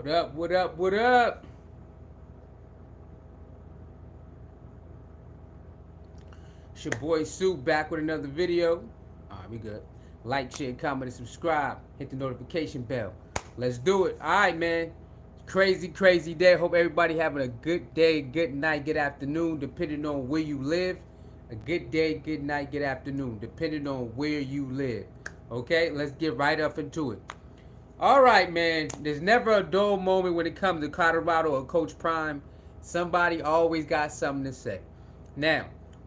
What up? What up? What up? It's your boy Sue back with another video. Alright, we good. Like, share, comment, and subscribe. Hit the notification bell. Let's do it. Alright, man. Crazy, crazy day. Hope everybody having a good day, good night, good afternoon, depending on where you live. A good day, good night, good afternoon, depending on where you live. Okay, let's get right up into it. All right, man. There's never a dull moment when it comes to Colorado or Coach Prime. Somebody always got something to say. Now,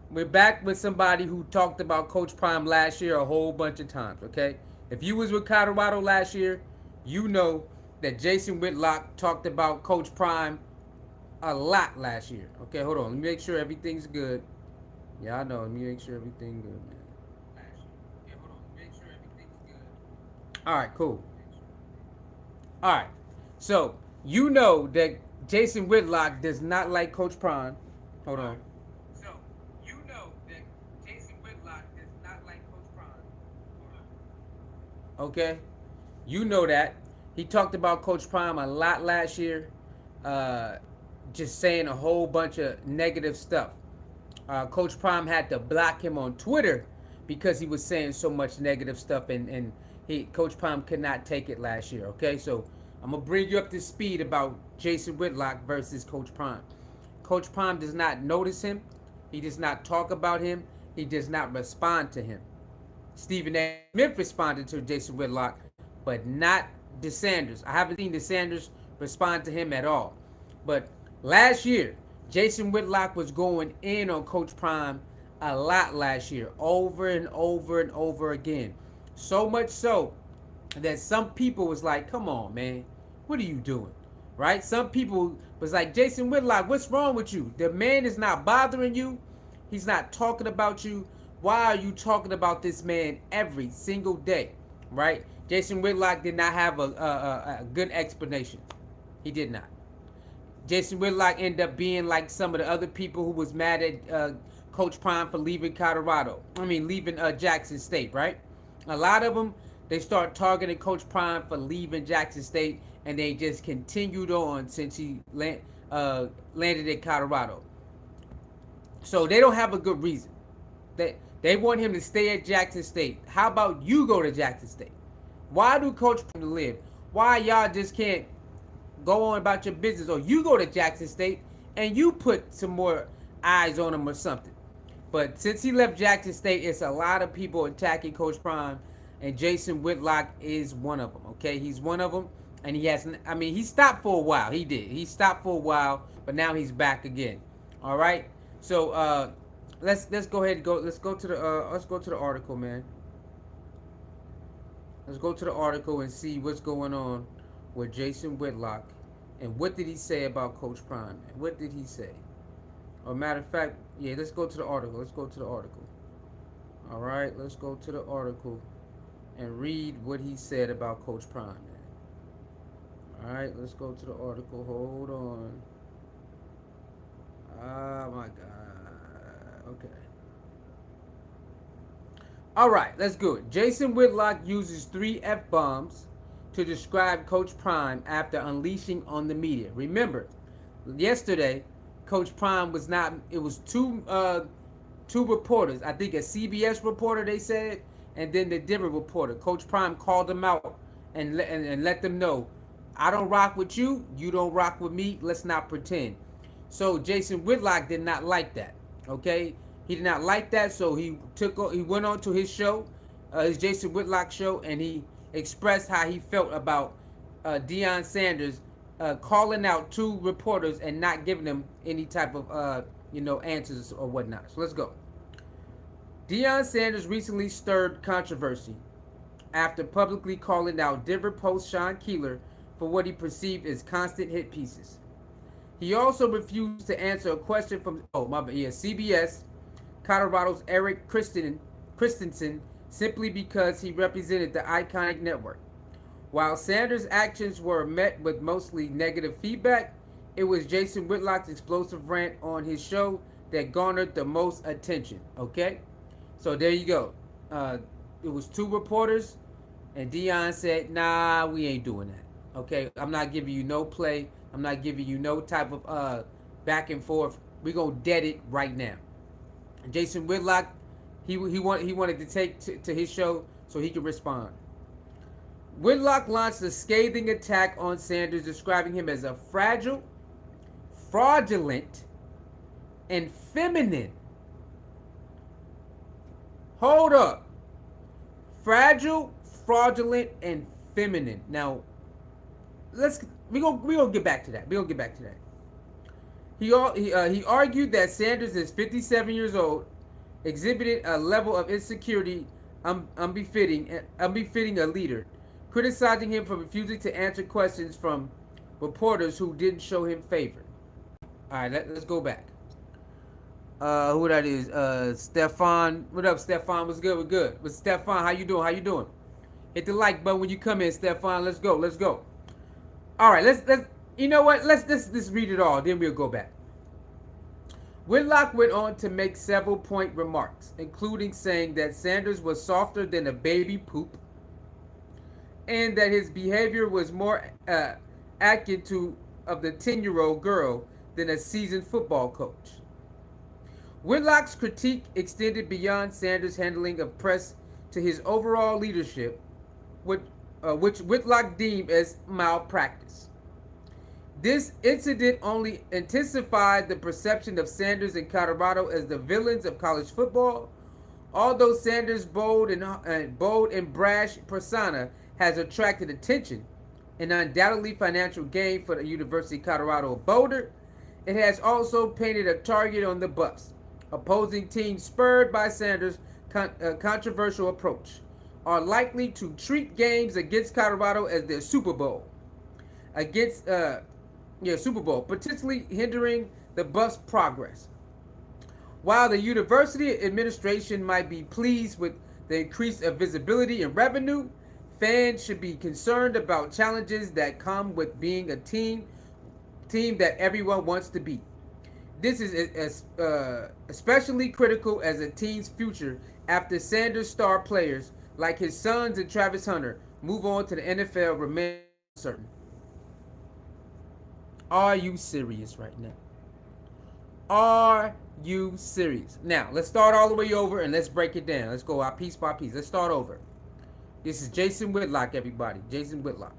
we're back with somebody who talked about Coach Prime last year a whole bunch of times, okay? If you was with Colorado last year, you know that Jason Whitlock talked about Coach Prime a lot last year. Okay, hold on. Let me make sure everything's good. Yeah, I know. Let me make sure everything's good, man. Okay, hold on. Make sure everything's good. All right, cool. All right. So, you know that Jason Whitlock does not like Coach Prime. Hold on. So, you know that Jason Whitlock does not like Coach Prime. Hold on. Okay? You know that. He talked about Coach Prime a lot last year. Uh, just saying a whole bunch of negative stuff. Coach Prime had to block him on Twitter because he was saying so much negative stuff, and Coach Prime could not take it last year. Okay, so I'm gonna bring you up to speed about Jason Whitlock versus Coach Prime. Coach Prime does not notice him. He does not talk about him. He does not respond to him. Stephen A. Smith responded to Jason Whitlock, but not DeSanders. I haven't seen DeSanders respond to him at all. But last year, Jason Whitlock was going in on Coach Prime a lot last year, over and over and over again. So much so that some people was like, come on, man, what are you doing? Right? Some people was like, Jason Whitlock, what's wrong with you? The man is not bothering you. He's not talking about you. Why are you talking about this man every single day? Right? Jason Whitlock did not have a good explanation. He did not. Jason Whitlock ended up being like some of the other people who was mad at Coach Prime for leaving leaving Jackson State, right? A lot of them, they start targeting Coach Prime for leaving Jackson State, and they just continued on since he landed at Colorado. So they don't have a good reason. They want him to stay at Jackson State. How about you go to Jackson State? Why do Coach Prime live? Why y'all just can't go on about your business, or you go to Jackson State and you put some more eyes on him or something? But since he left Jackson State, it's a lot of people attacking Coach Prime, and Jason Whitlock is one of them. Okay, he's one of them, and he stopped for a while. He stopped for a while, but now he's back again. All right, so let's go ahead and go. Let's go to the article, man. Let's go to the article and see what's going on with Jason Whitlock, and what did he say about Coach Prime? What did he say? Or matter of fact, yeah, let's go to the article. Let's go to the article. All right, let's go to the article and read what he said about Coach Prime, man. All right, let's go to the article. Hold on. Oh my God. Okay. All right, let's go. Jason Whitlock uses 3 F-bombs to describe Coach Prime after unleashing on the media. Remember, yesterday, Coach Prime was not. It was two reporters. I think a CBS reporter, they said, and then the different reporter. Coach Prime called them out and let them know, I don't rock with you. You don't rock with me. Let's not pretend. So Jason Whitlock did not like that. Okay, he did not like that. So he went on to his show, his Jason Whitlock show, and he expressed how he felt about Deion Sanders calling out 2 reporters and not giving them any type of answers or whatnot. So let's go. Deion Sanders recently stirred controversy after publicly calling out Denver Post Sean Keeler for what he perceived as constant hit pieces. He also refused to answer a question from CBS Colorado's Eric Christensen simply because he represented the iconic network. While Sanders' actions were met with mostly negative feedback, it was Jason Whitlock's explosive rant on his show that garnered the most attention. Okay? So there you go. It was 2 reporters, and Deion said, nah, we ain't doing that. Okay, I'm not giving you no play. I'm not giving you no type of back and forth. We're gonna dead it right now. Jason Whitlock, he wanted to take to his show so he could respond. Whitlock launched a scathing attack on Sanders, describing him as a fragile, fraudulent, and feminine. Hold up. Fragile, fraudulent, and feminine. Now, we gonna get back to that. We gonna get back to that. He argued that Sanders is 57 years old, exhibited a level of insecurity unbefitting a leader, criticizing him for refusing to answer questions from reporters who didn't show him favor. All right, let's go back. Who that is? Stefan. What up, Stefan? What's good? We're good. What's Stefan? How you doing? How you doing? Hit the like button when you come in, Stefan. Let's go. Let's go. All right. Let's. You know what? Let's read it all. Then we'll go back. Whitlock went on to make several point remarks, including saying that Sanders was softer than a baby poop, and that his behavior was more akin to of the 10-year-old girl than a seasoned football coach. Whitlock's critique extended beyond Sanders' handling of press to his overall leadership, which Whitlock deemed as malpractice. This incident only intensified the perception of Sanders and Colorado as the villains of college football. Although Sanders' bold and brash persona has attracted attention and undoubtedly financial gain for the University of Colorado Boulder, it has also painted a target on the Buffs. Opposing teams spurred by Sanders' controversial approach are likely to treat games against Colorado as their Super Bowl, potentially hindering the Buffs' progress. While the university administration might be pleased with the increase of visibility and revenue, fans should be concerned about challenges that come with being a team that everyone wants to beat. This is especially critical as a team's future after Sanders' star players, like his sons and Travis Hunter, move on to the NFL remain uncertain. Are you serious right now? Are you serious? Now, let's start all the way over and let's break it down. Let's go out piece by piece. Let's start over. This is Jason Whitlock, everybody. Jason Whitlock.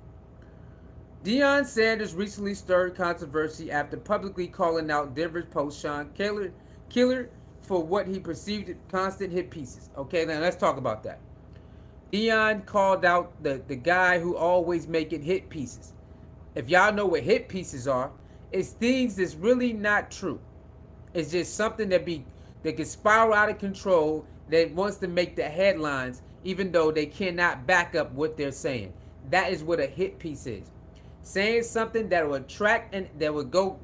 Deion Sanders recently stirred controversy after publicly calling out Denver's post Sean Killer for what he perceived as constant hit pieces. Okay, now let's talk about that. Deion called out the guy who always making hit pieces. If y'all know what hit pieces are, it's things that's really not true. It's just something that can spiral out of control that wants to make the headlines, even though they cannot back up what they're saying. That is what a hit piece is. Saying something that will attract and that will go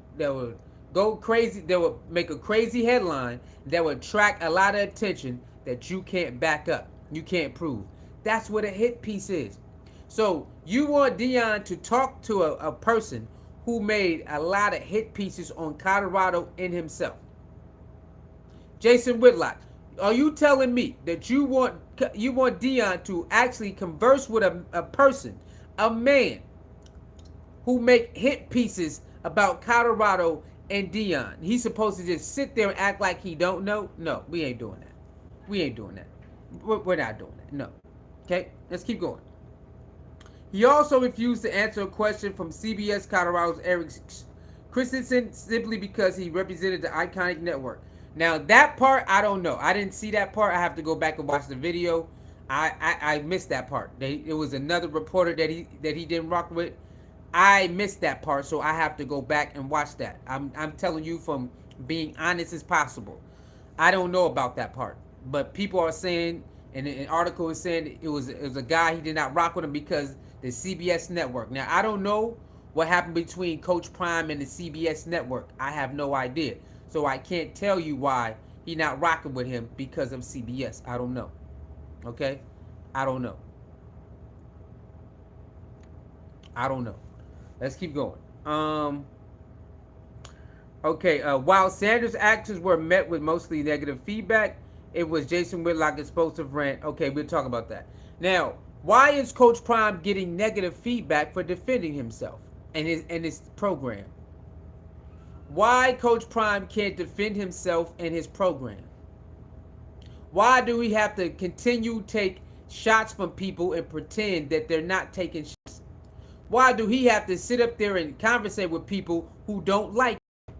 crazy, that will make a crazy headline, that will attract a lot of attention that you can't back up, you can't prove. That's what a hit piece is. So you want Deion to talk to a person who made a lot of hit pieces on Colorado in himself. Jason Whitlock, are you telling me that you want Deion to actually converse with a person, a man, who make hit pieces about Colorado and Deion? He's supposed to just sit there and act like he don't know? No, we ain't doing that. We ain't doing that. We're not doing that. No. Okay, let's keep going. He also refused to answer a question from CBS Colorado's Eric Christensen simply because he represented the iconic network. Now, that part, I don't know. I didn't see that part. I have to go back and watch the video. I missed that part. It was another reporter that he didn't rock with. I missed that part, so I have to go back and watch that. I'm telling you from being honest as possible. I don't know about that part, but people are saying, and an article is saying it was a guy, he did not rock with him because the CBS network. Now, I don't know what happened between Coach Prime and the CBS network. I have no idea. So I can't tell you why he not rocking with him because of CBS. I don't know. Okay? I don't know. I don't know. Let's keep going. While Sanders' actions were met with mostly negative feedback, it was Jason Whitlock's explosive rant. Okay, we'll talk about that. Now, Why is Coach Prime getting negative feedback for defending himself and his program? Why Coach Prime can't defend himself and his program? Why do we have to continue to take shots from people and pretend that they're not taking shots? Why do he have to sit up there and conversate with people who don't like him?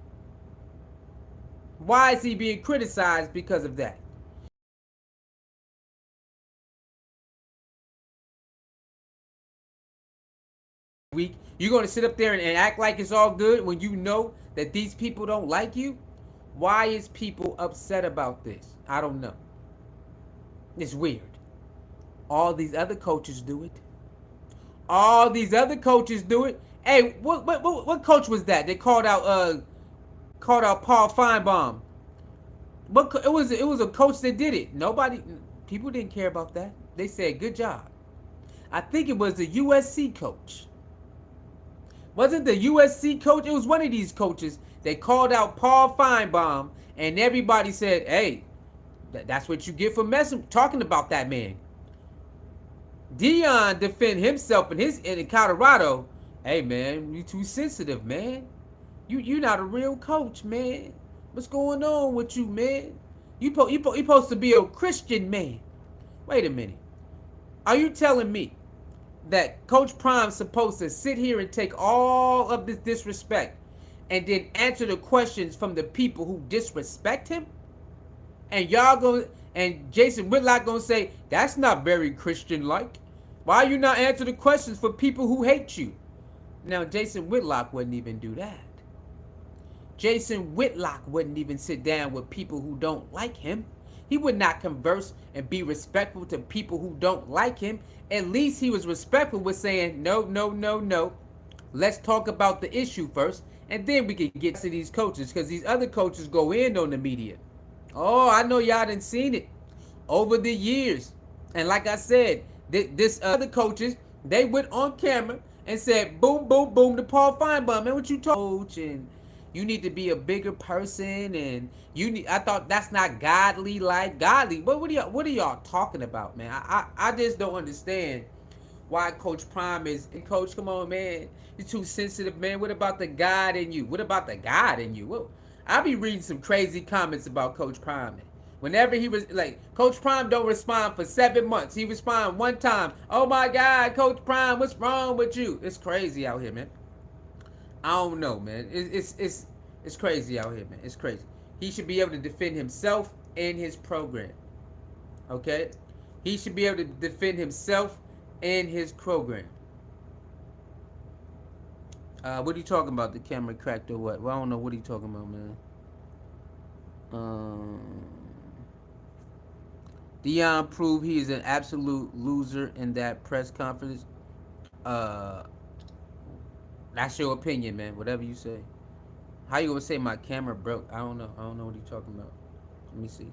Why is he being criticized because of that? Week, you're going to sit up there and act like it's all good when you know that these people don't like you? Why is people upset about this? I don't know. It's weird. All these other coaches do it. All these other coaches do it. Hey, what coach was that? They called out Paul Feinbaum. It was a coach that did it. Nobody, people didn't care about that. They said good job. I think it was the USC coach. Wasn't the USC coach? It was one of these coaches. They called out Paul Feinbaum, and everybody said, "Hey, that's what you get for messing talking about that man." Deion defend himself in Colorado. Hey man, you too sensitive, man. You not a real coach, man. What's going on with you, man? You supposed to be a Christian man. Wait a minute. Are you telling me that Coach Prime's supposed to sit here and take all of this disrespect and then answer the questions from the people who disrespect him? And y'all go and Jason Whitlock gonna say that's not very Christian-like. Why you not answer the questions for people who hate you? Now Jason Whitlock wouldn't even do that. Jason Whitlock wouldn't even sit down with people who don't like him. He would not converse and be respectful to people who don't like him. At least he was respectful with saying, no, no, no, no. Let's talk about the issue first, and then we can get to these coaches, because these other coaches go in on the media. Oh, I know y'all done seen it over the years. And like I said, this other coaches, they went on camera and said, boom, boom, boom, to Paul Feinbaum. Man, what you talking? And you need to be a bigger person, and I thought that's not godly, like godly. But what are y'all talking about, man? I just don't understand why Coach Prime is. And Coach, come on, man, you're too sensitive, man. What about the God in you? What about the God in you? Whoa. I be reading some crazy comments about Coach Prime. Man. Whenever he was like, Coach Prime don't respond for 7 months. He respond one time. Oh my God, Coach Prime, what's wrong with you? It's crazy out here, man. I don't know, man. It's crazy out here, man. It's crazy. He should be able to defend himself and his program. Okay? He should be able to defend himself and his program. What are you talking about? The camera cracked or what? Well, I don't know what are you talking about, man. Deion proved he is an absolute loser in that press conference. Uh, that's your opinion, man. Whatever you say. How you gonna say my camera broke? I don't know. I don't know what you're talking about. Let me see.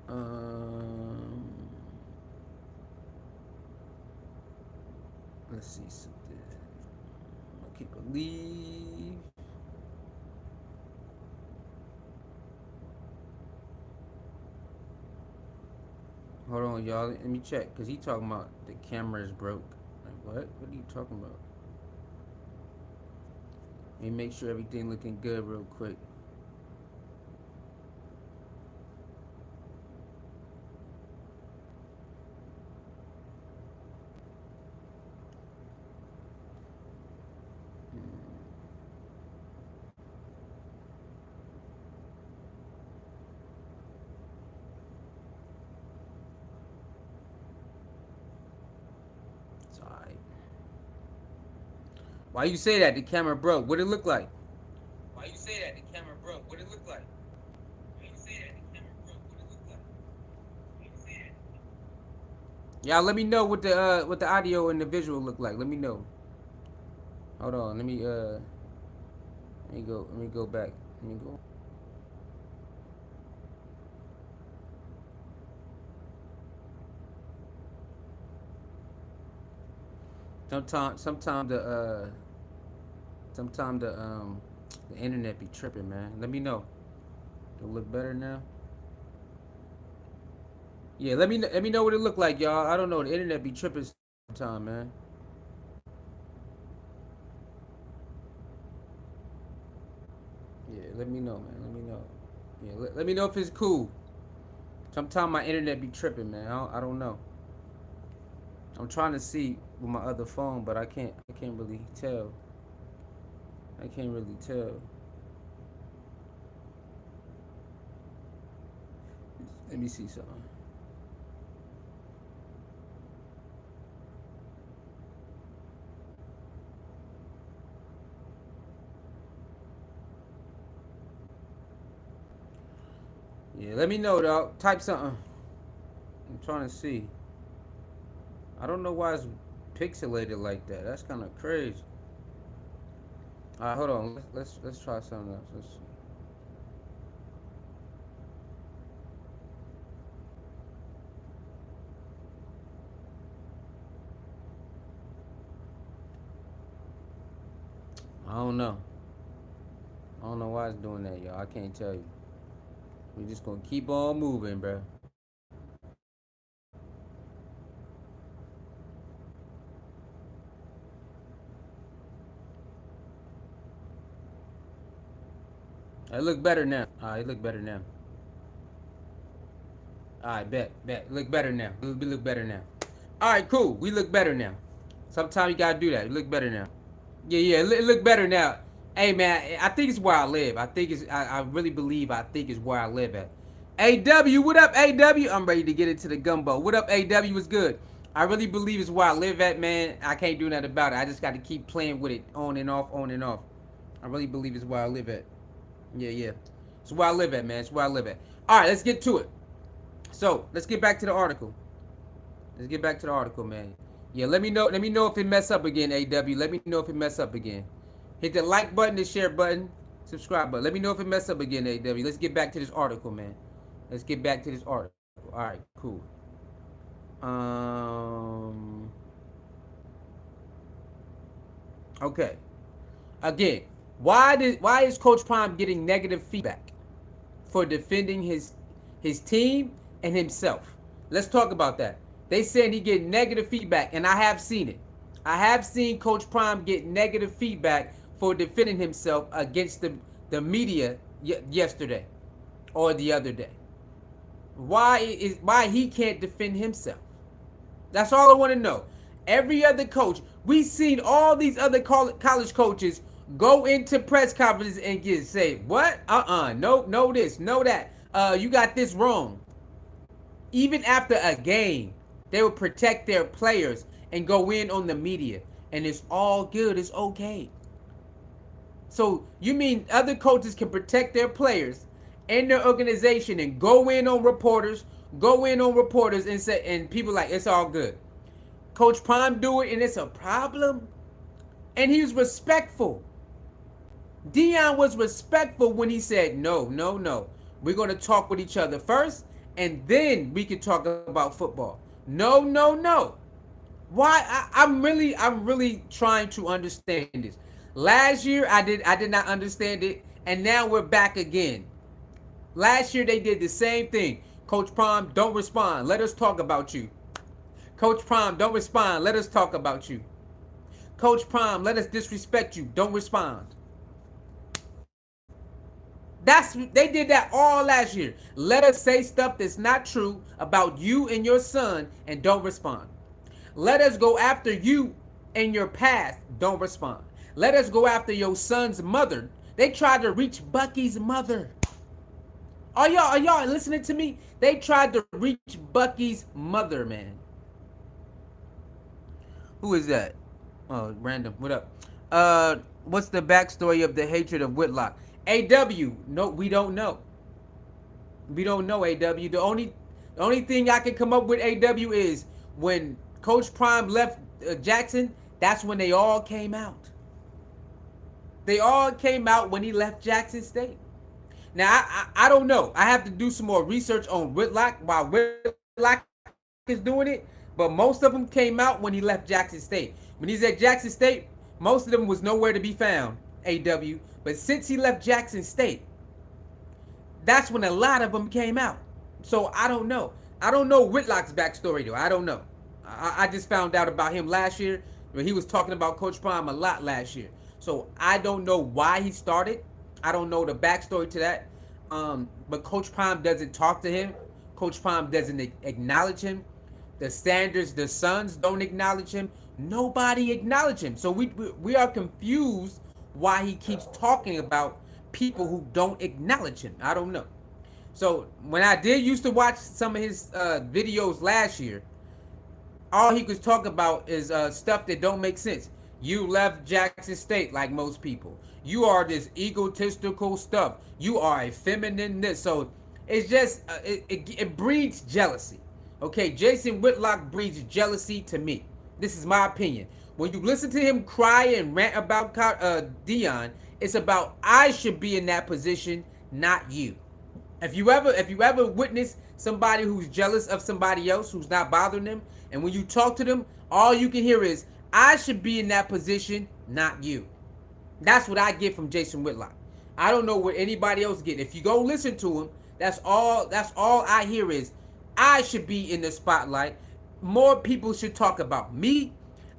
Um, let's see something. I can't believe. Hold on, y'all. Let me check, cause he talking about the camera is broke. Like what? What are you talking about? Let me make sure everything looking good real quick. It's alright. Why you say that? The camera broke. What it look like? Why you say that? The camera broke. What it look like? Why you say that? The camera broke. What it look like? Why you say that? Y'all, let me know what the audio and the visual look like. Let me know. Hold on. Let me go back. Let me go. Sometimes the internet be tripping, man. Let me know. It'll look better now. Yeah, let me know what it look like, y'all. I don't know. The internet be tripping sometime, man. Yeah, let me know, man. Let me know. Yeah, let me know if it's cool. Sometimes my internet be tripping, man. I don't know. I'm trying to see with my other phone, but I can't. I can't really tell. I can't really tell. Let me see something. Yeah, let me know, dog. Type something. I'm trying to see. I don't know why it's pixelated like that. That's kind of crazy. All right, hold on. Let's try something else. Let's see. I don't know. I don't know why it's doing that, y'all. I can't tell you. We just gonna keep on moving, bro. It look better now. All right, it look better now. All right, bet. It look better now. We look better now. All right, cool. We look better now. Sometimes you gotta do that. It look better now. Yeah. It look better now. Hey man, I think it's where I live. I think it's. I really believe. I think it's where I live at. AW, what up, AW? I'm ready to get into the gumbo. What up, AW? What's good? I really believe it's where I live at, man. I can't do nothing about it. I just got to keep playing with it, on and off, on and off. I really believe it's where I live at. Yeah. It's where I live at, man. It's where I live at. All right, let's get to it. So let's get back to the article. Let's get back to the article, man. Yeah, let me know. Let me know if it mess up again, AW. Let me know if it mess up again. Hit the like button, the share button, subscribe button. Let me know if it mess up again, AW. Let's get back to this article, man. Let's get back to this article. All right, cool. Um. Okay. Again, why is Coach Prime getting negative feedback for defending his team and himself? Let's talk about that. They saying he get negative feedback, and I have seen it. I have seen Coach Prime get negative feedback for defending himself against the media yesterday or the other day. Why he can't defend himself? That's all I want to know. Every other coach, we've seen all these other college coaches go into press conferences and say, what? No this, no that. You got this wrong. Even after a game, they would protect their players and go in on the media. And it's all good. It's okay. So you mean other coaches can protect their players and their organization and go in on reporters, and say, and people like, it's all good. Coach Prime do it and it's a problem? And he was respectful. Deion was respectful when he said, no. We're going to talk with each other first, and then we can talk about football. No. Why? I'm really trying to understand this. Last year I did not understand it, and now we're back again. Last year they did the same thing. Coach Prime, don't respond. Let us talk about you. Coach Prime, don't respond. Let us talk about you. Coach Prime, let us disrespect you. Don't respond. They did that all last year. Let us say stuff that's not true about you and your son and don't respond. Let us go after you and your past. Don't respond. Let us go after your son's mother. They tried to reach Bucky's mother. Are y'all listening to me? They tried to reach Bucky's mother, man. Who is that? Oh, random. What up? What's the backstory of the hatred of Whitlock? AW, no, we don't know. We don't know, AW. The only thing I can come up with, AW, is when Coach Prime left Jackson, that's when they all came out. They all came out when he left Jackson State. Now, I don't know. I have to do some more research on Whitlock while Whitlock is doing it. But most of them came out when he left Jackson State. When he's at Jackson State, most of them was nowhere to be found, AW. But since he left Jackson State, that's when a lot of them came out. So I don't know. I don't know Whitlock's backstory though. I don't know. I just found out about him last year when he was talking about Coach Prime a lot last year. So I don't know why he started. I don't know the backstory to that. But Coach Prime doesn't talk to him. Coach Prime doesn't acknowledge him. The Sanders, the Sons don't acknowledge him. Nobody acknowledge him. So we are confused why he keeps talking about people who don't acknowledge him. I don't know. So when I did used to watch some of his videos last year, all he could talk about is stuff that don't make sense. You left Jackson State like most people. You are this egotistical stuff. You are a feminine this. So it's just it breeds jealousy. Okay, Jason Whitlock breeds jealousy to me. This is my opinion. When you listen to him cry and rant about Deion, it's about I should be in that position, not you. If you ever witness somebody who's jealous of somebody else who's not bothering them, and when you talk to them, all you can hear is I should be in that position, not you. That's what I get from Jason Whitlock. I don't know what anybody else get. If you go listen to him, that's all I hear is I should be in the spotlight. More people should talk about me.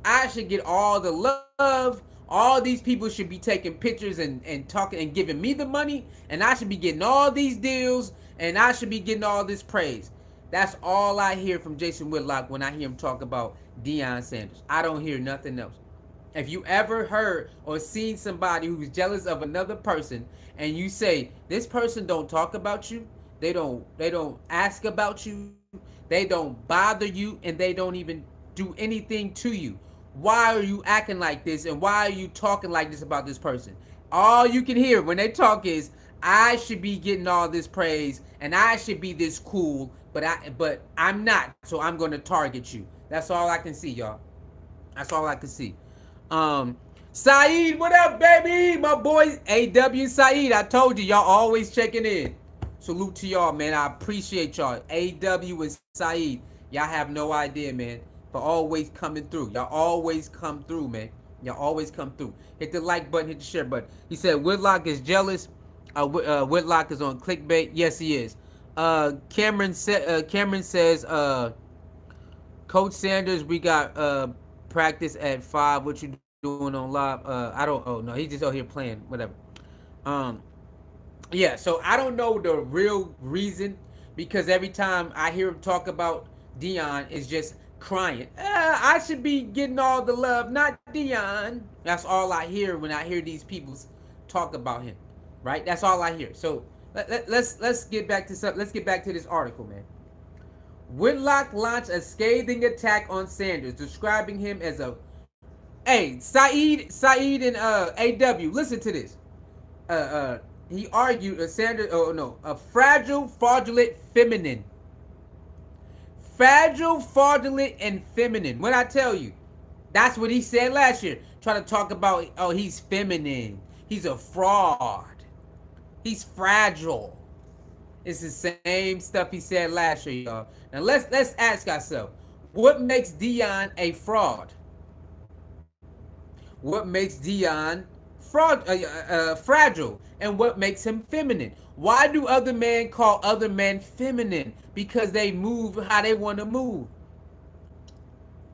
I should get all the love. All these people should be taking pictures and talking and giving me the money. And I should be getting all these deals. And I should be getting all this praise. That's all I hear from Jason Whitlock when I hear him talk about Deion Sanders. I don't hear nothing else. If you ever heard or seen somebody who's jealous of another person and you say, this person don't talk about you, they don't ask about you, they don't bother you, and they don't even do anything to you. Why are you acting like this, and why are you talking like this about this person? All you can hear when they talk is, I should be getting all this praise, and I should be this cool, but I'm not, so I'm going to target you. That's all I can see, y'all. That's all I can see. Saeed, what up, baby? My boy AW Saeed. I told you, y'all always checking in. Salute to y'all, man. I appreciate y'all. AW and Saeed. Y'all have no idea, man, for always coming through. Y'all always come through, man. Y'all always come through. Hit the like button, hit the share button. He said Whitlock is jealous. Whitlock is on clickbait. Yes, he is. Cameron says, Coach Sanders, we got practice at 5. What you doing on live? I don't. Oh no, he's just out here playing. Whatever. Yeah. So I don't know the real reason, because every time I hear him talk about Deion, it's just crying. I should be getting all the love, not Deion. That's all I hear when I hear these people talk about him. Right. That's all I hear. So let's get back to something. Let's get back to this article, man. Whitlock launched a scathing attack on Sanders, describing him as a Saeed and AW. Listen to this. He argued Sanders. Oh no, a fragile, fraudulent, feminine. Fragile, fraudulent, and feminine. What I tell you, that's what he said last year. Trying to talk about he's feminine. He's a fraud. He's fragile. It's the same stuff he said last year, y'all. Now let's ask ourselves, what makes Deion a fraud? What makes Deion fragile? And what makes him feminine? Why do other men call other men feminine? Because they move how they want to move.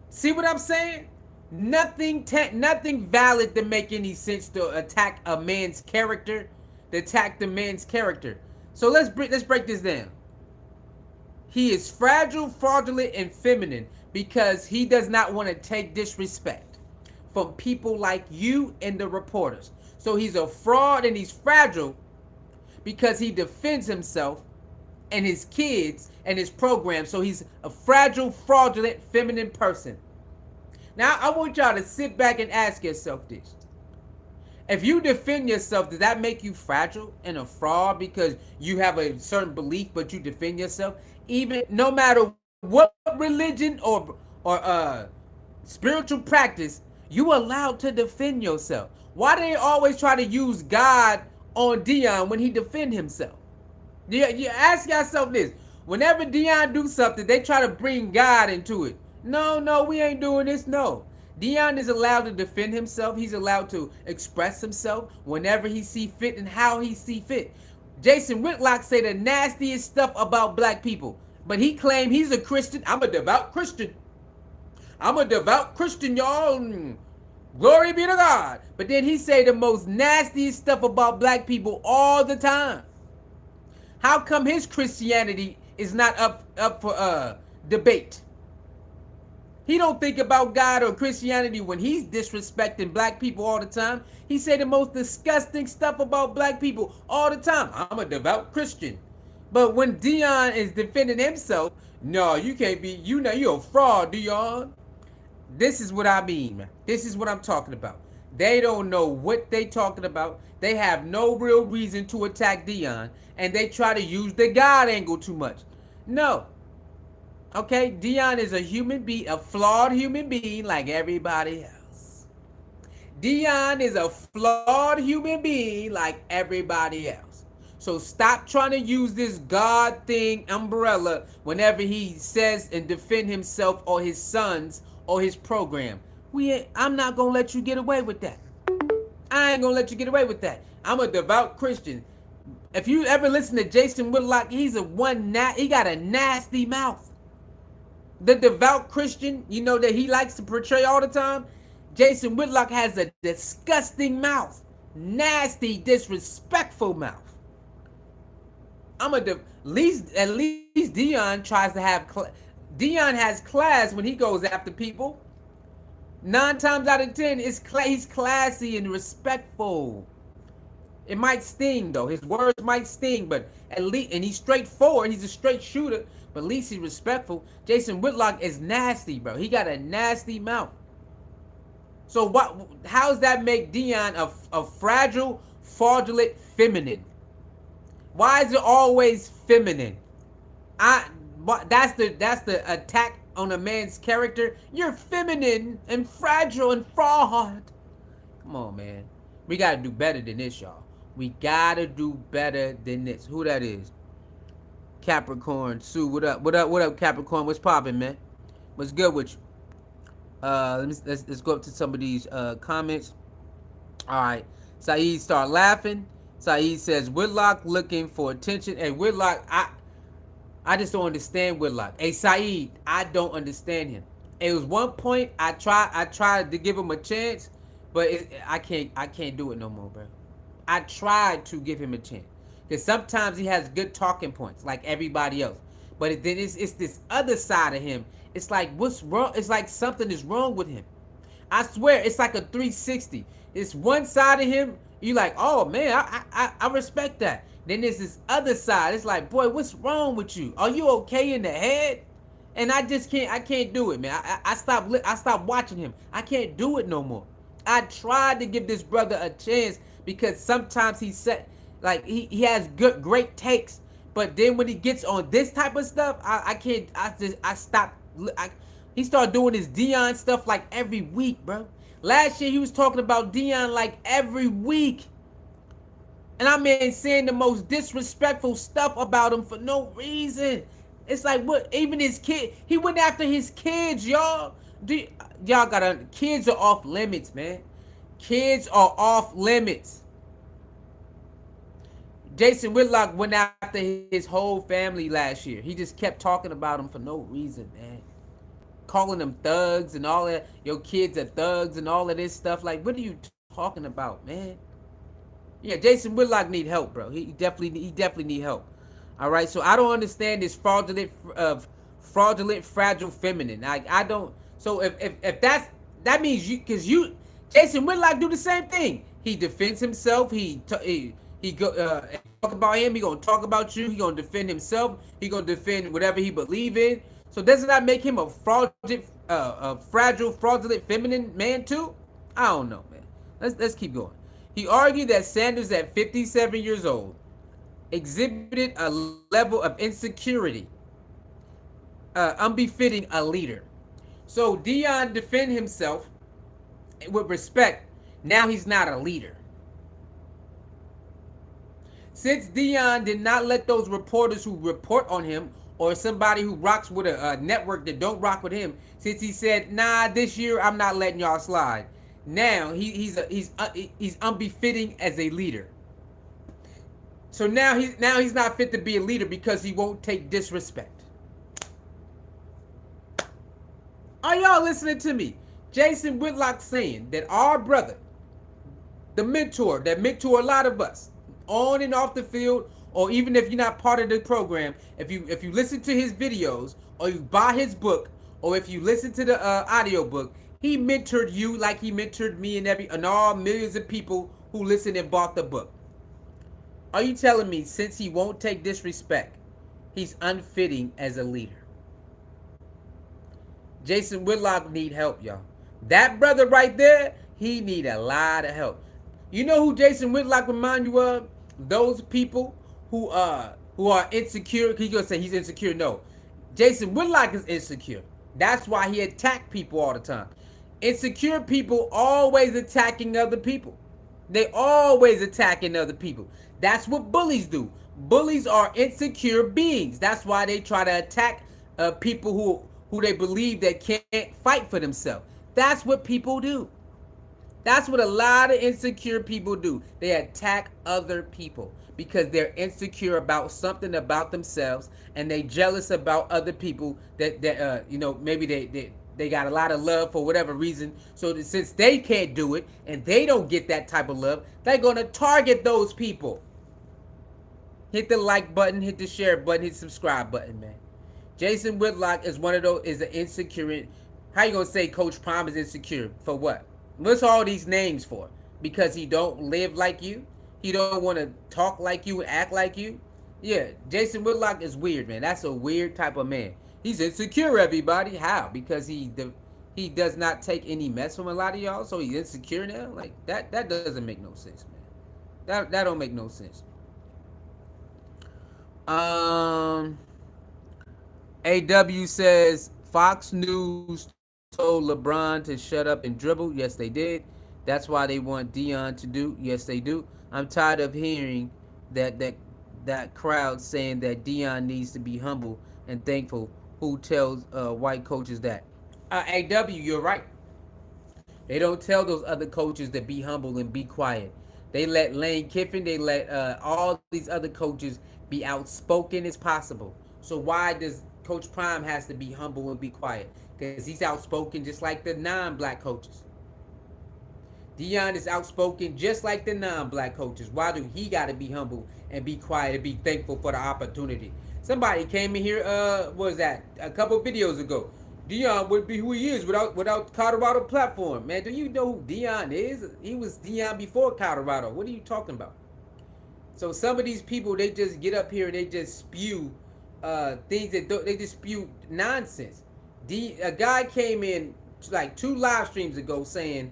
See what I'm saying? Nothing valid to make any sense to attack a man's character, to attack the man's character. So let's break this down. He is fragile, fraudulent, and feminine because he does not want to take disrespect from people like you and the reporters. So he's a fraud and he's fragile because he defends himself and his kids and his program. So he's a fragile, fraudulent, feminine person. Now I want y'all to sit back and ask yourself this. If you defend yourself, does that make you fragile and a fraud because you have a certain belief but you defend yourself? Even no matter what religion or spiritual practice, you allowed to defend yourself. Why do they always try to use God on Deion when he defend himself? You ask yourself this. Whenever Deion do something, they try to bring God into it. No, we ain't doing this. No. Deion is allowed to defend himself. He's allowed to express himself whenever he see fit and how he see fit. Jason Whitlock say the nastiest stuff about black people. But he claimed he's a Christian. I'm a devout Christian. I'm a devout Christian, y'all. Glory be to God. But then he say the most nastiest stuff about black people all the time. How come his Christianity is not up for debate? He don't think about God or Christianity when he's disrespecting black people all the time. He say the most disgusting stuff about black people all the time. I'm a devout Christian. But when Deion is defending himself, no, you can't be, you're a fraud, Deion. This is what I mean, man. This is what I'm talking about. They don't know what they talking about. They have no real reason to attack Deion, and they try to use the God angle too much. No. Okay, Deion is a human being, a flawed human being like everybody else. Deion is a flawed human being like everybody else. So stop trying to use this God thing umbrella whenever he says and defend himself or his sons or his program. I'm not going to let you get away with that. I ain't going to let you get away with that. I'm a devout Christian. If you ever listen to Jason Whitlock, he got a nasty mouth. The devout Christian, you know, that he likes to portray all the time. Jason Whitlock has a disgusting mouth. Nasty, disrespectful mouth. At least Deion tries to have Deion has class when he goes after people. 9 times out of 10, he's classy and respectful. It might sting though. His words might sting, but at least, and he's straightforward. He's a straight shooter, but at least he's respectful. Jason Whitlock is nasty, bro. He got a nasty mouth. So what? How does that make Deion a fragile, fraudulent, feminine? Why is it always feminine? That's the attack on a man's character. You're feminine and fragile and fraud. Come on, man. We gotta do better than this, y'all. We gotta do better than this. Who that is? Capricorn Sue. What up? What up, Capricorn? What's poppin', man? What's good with you? Let's go up to some of these comments. All right. Saeed start laughing. Saeed says Whitlock looking for attention. Hey, Whitlock, I just don't understand Whitlock. Hey, Saeed, I don't understand him. It was one point I tried to give him a chance, but I can't do it no more, bro. I tried to give him a chance because sometimes he has good talking points like everybody else, but then it's this other side of him. It's like, what's wrong? It's like something is wrong with him. I swear, it's like a 360. It's one side of him. You like, oh man, I respect that. Then there's this other side. It's like, boy, what's wrong with you? Are you okay in the head? And I can't do it, man. I stopped watching him. I can't do it no more. I tried to give this brother a chance because sometimes he has great takes, but then when he gets on this type of stuff, he started doing his Deion stuff like every week, bro. Last year he was talking about Deion like every week. And I mean saying the most disrespectful stuff about him for no reason. It's like, what? Even his kid, he went after his kids, y'all. Kids are off limits, man. Kids are off limits. Jason Whitlock went after his whole family last year. He just kept talking about them for no reason, man. Calling them thugs and all that. Your kids are thugs and all of this stuff. Like, what are you talking about, man? Yeah, Jason Whitlock need help, bro. He definitely need help. All right, so I don't understand this fraudulent, fragile, feminine. I don't. So if that means Jason Whitlock do the same thing. He defends himself. He talk about him. He gonna talk about you. He gonna defend himself. He gonna defend whatever he believe in. So doesn't that make him a fragile, fraudulent, feminine man too? I don't know, man. Let's keep going. He argued that Sanders, at 57 years old, exhibited a level of insecurity unbefitting a leader. So Deion defend himself with respect. Now he's not a leader. Since Deion did not let those reporters who report on him or somebody who rocks with a network that don't rock with him, since he said, nah, this year I'm not letting y'all slide. Now he's unbefitting as a leader. So now he's not fit to be a leader because he won't take disrespect. Are y'all listening to me? Jason Whitlock saying that our brother, the mentor that mentor a lot of us on and off the field, or even if you're not part of the program, if you listen to his videos or you buy his book, or if you listen to the audio book, he mentored you like he mentored me and all millions of people who listened and bought the book. Are you telling me since he won't take disrespect, he's unfitting as a leader? Jason Whitlock need help, y'all. That brother right there, he need a lot of help. You know who Jason Whitlock remind you of? Those people who are insecure. He's gonna say he's insecure. No, Jason Whitlock is insecure. That's why he attack people all the time. Insecure people always attacking other people. They always attacking other people. That's what bullies do. Bullies are insecure beings. That's why they try to attack people who they believe that can't fight for themselves. That's what people do. That's what a lot of insecure people do. They attack other people because they're insecure about something about themselves, and they jealous about other people that maybe they got a lot of love for whatever reason. So that since they can't do it and they don't get that type of love, they're gonna target those people. Hit the like button, hit the share button, hit the subscribe button, man. Jason Whitlock is one of those, is an insecure. How you gonna say Coach Prime is insecure? For what? What's all these names for? Because he don't live like you? He don't want to talk like you and act like you? Yeah, Jason Whitlock is weird, man. That's a weird type of man. He's insecure, everybody. How? Because he does not take any mess from a lot of y'all, so he's insecure now? Like, that doesn't make no sense, man. That don't make no sense. AW says Fox News told LeBron to shut up and dribble. Yes, they did. That's why they want Deion to do. Yes, they do. I'm tired of hearing that crowd saying that Deion needs to be humble and thankful. Who tells white coaches that? AW, you're right. They don't tell those other coaches to be humble and be quiet. They let Lane Kiffin, they let all these other coaches be outspoken as possible. So why does Coach Prime has to be humble and be quiet? Because he's outspoken just like the non-black coaches. Deion is outspoken just like the non-black coaches. Why do he got to be humble and be quiet and be thankful for the opportunity? Somebody came in here, what was that, a couple videos ago. Deion would be who he is without Colorado platform. Man, do you know who Deion is? He was Deion before Colorado. What are you talking about? So some of these people, they just get up here and they just spew things they just spew nonsense. A guy came in like 2 live streams ago saying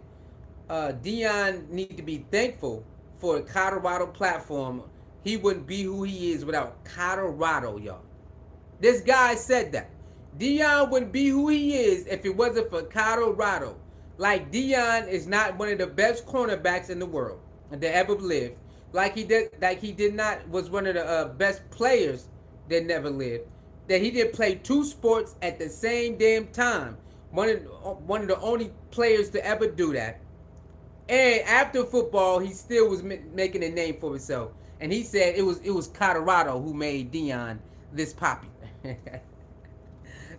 Deion need to be thankful for a Colorado platform. He wouldn't be who he is without Colorado, y'all. This guy said that. Deion wouldn't be who he is if it wasn't for Colorado. Like Deion is not one of the best cornerbacks in the world that ever lived. Like he did not was one of the best players that never lived. That he did play 2 sports at the same damn time. One of the only players to ever do that. And after football, he still was making a name for himself. And he said it was Colorado who made Deion this popular.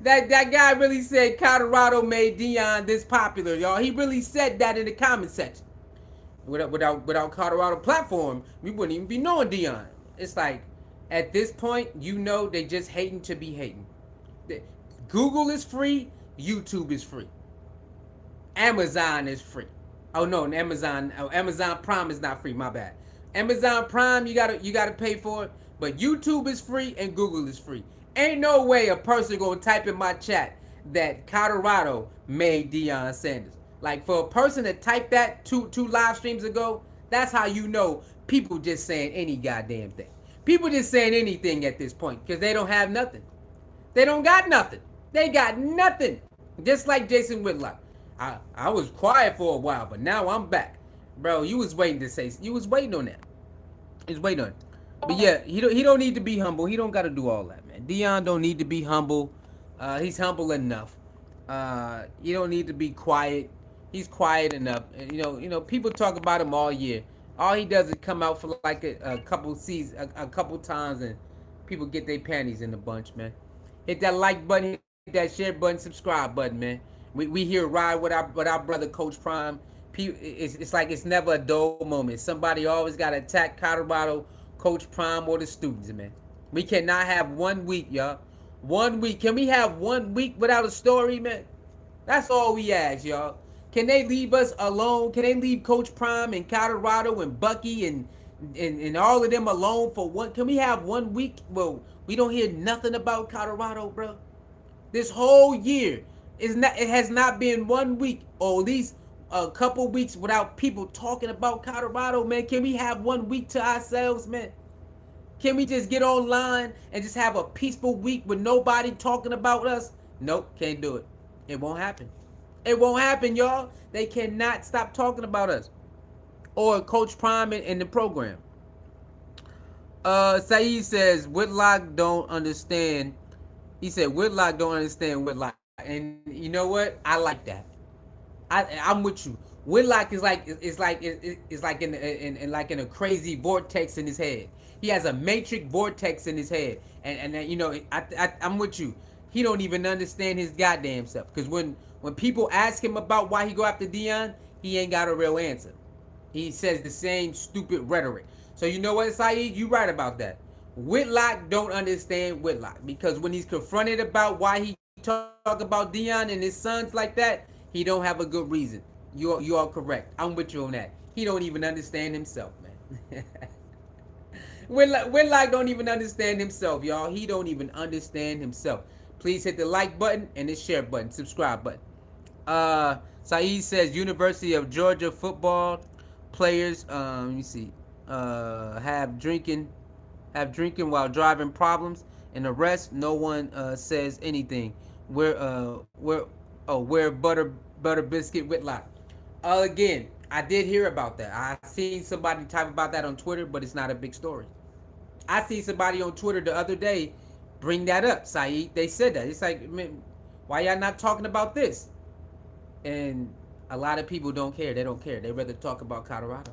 That guy really said Colorado made Deion this popular, y'all. He really said that in the comment section. Without Colorado platform, we wouldn't even be knowing Deion. It's like, at this point, you know they just hating to be hating. Google is free. YouTube is free. Amazon is free. Oh no, Amazon Prime is not free. My bad. Amazon Prime, you gotta pay for it. But YouTube is free and Google is free. Ain't no way a person gonna type in my chat that Colorado made Deion Sanders. Like, for a person to type that two live streams ago, that's how you know people just saying any goddamn thing. People just saying anything at this point because they don't have nothing. They don't got nothing. They got nothing. Just like Jason Whitlock. I was quiet for a while, but now I'm back. Bro, you was waiting on that. He was waiting on it. But yeah, he don't need to be humble. He don't got to do all that, man. Deion don't need to be humble. He's humble enough. He don't need to be quiet. He's quiet enough. And, you know, people talk about him all year. All he does is come out for like a couple seasons, a couple times, and people get their panties in a bunch, man. Hit that like button, hit that share button, subscribe button, man. We hear ride with our brother Coach Prime. It's like it's never a dull moment. Somebody always got to attack Colorado, Coach Prime, or the students, man. We cannot have 1 week, y'all. 1 week. Can we have 1 week without a story, man? That's all we ask, y'all. Can they leave us alone? Can they leave Coach Prime and Colorado and Bucky and all of them alone for one? Can we have 1 week? Well, we don't hear nothing about Colorado, bro. This whole year, it has not been 1 week or at least a couple weeks without people talking about Colorado, man. Can we have 1 week to ourselves, man? Can we just get online and just have a peaceful week with nobody talking about us? Nope, can't do it. It won't happen. It won't happen, y'all. They cannot stop talking about us or Coach Prime in the program. Saeed says Whitlock don't understand. He said Whitlock don't understand Whitlock, and you know what? I like that. I'm with you. Whitlock is like it's like in like in a crazy vortex in his head. He has a matrix vortex in his head, and you know I'm with you. He don't even understand his goddamn self. Because when people ask him about why he go after Deion, he ain't got a real answer. He says the same stupid rhetoric. So you know what, Saeed? You right about that. Whitlock don't understand Whitlock because when he's confronted about why he talk about Deion and his sons like that, he don't have a good reason. You are correct. I'm with you on that. He don't even understand himself, man. Whitlock don't even understand himself, y'all. He don't even understand himself. Please hit the like button and the share button, subscribe button. Saeed says University of Georgia football players, let me see, have drinking while driving problems, and the rest no one says anything. Where butter biscuit Whitlock. Again, I did hear about that. I seen somebody type about that on Twitter, but it's not a big story. I seen somebody on Twitter the other day bring that up, Saeed. They said that. It's like, man, why y'all not talking about this? And a lot of people don't care. They don't care. They rather talk about Colorado.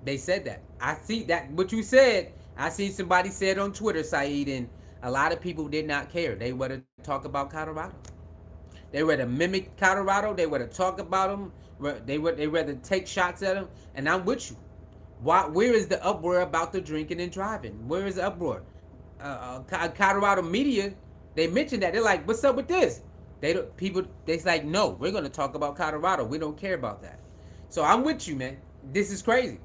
They said that. I see that. What you said, I see somebody said on Twitter, Saeed, and a lot of people did not care. They rather talk about Colorado. They rather mimic Colorado. They rather talk about them. They rather take shots at them. And I'm with you. Where is the uproar about the drinking and driving? Where is the uproar? Colorado media, they mentioned that. They're like, what's up with this? They's like, no, we're going to talk about Colorado. We don't care about that. So I'm with you, man. This is crazy.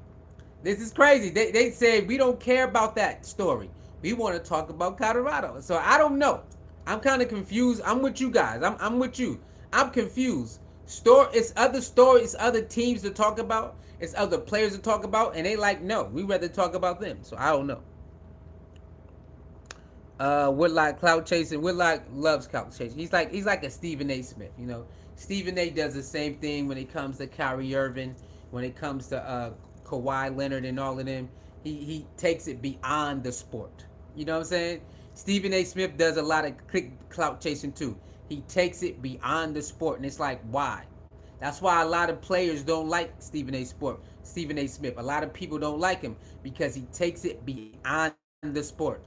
This is crazy. They said we don't care about that story. We want to talk about Colorado. So I don't know. I'm kind of confused. I'm with you guys. I'm with you. I'm confused. It's other stories, other teams to talk about. It's other players to talk about. And they like, no, we rather talk about them. So I don't know. Whitlock clout chasing. Whitlock loves clout chasing. He's like a Stephen A. Smith. You know, Stephen A. does the same thing when it comes to Kyrie Irving, when it comes to Kawhi Leonard and all of them. He takes it beyond the sport. You know what I'm saying? Stephen A. Smith does a lot of clout chasing too. He takes it beyond the sport, and it's like, why? That's why a lot of players don't like Stephen A. Smith. A lot of people don't like him because he takes it beyond the sport.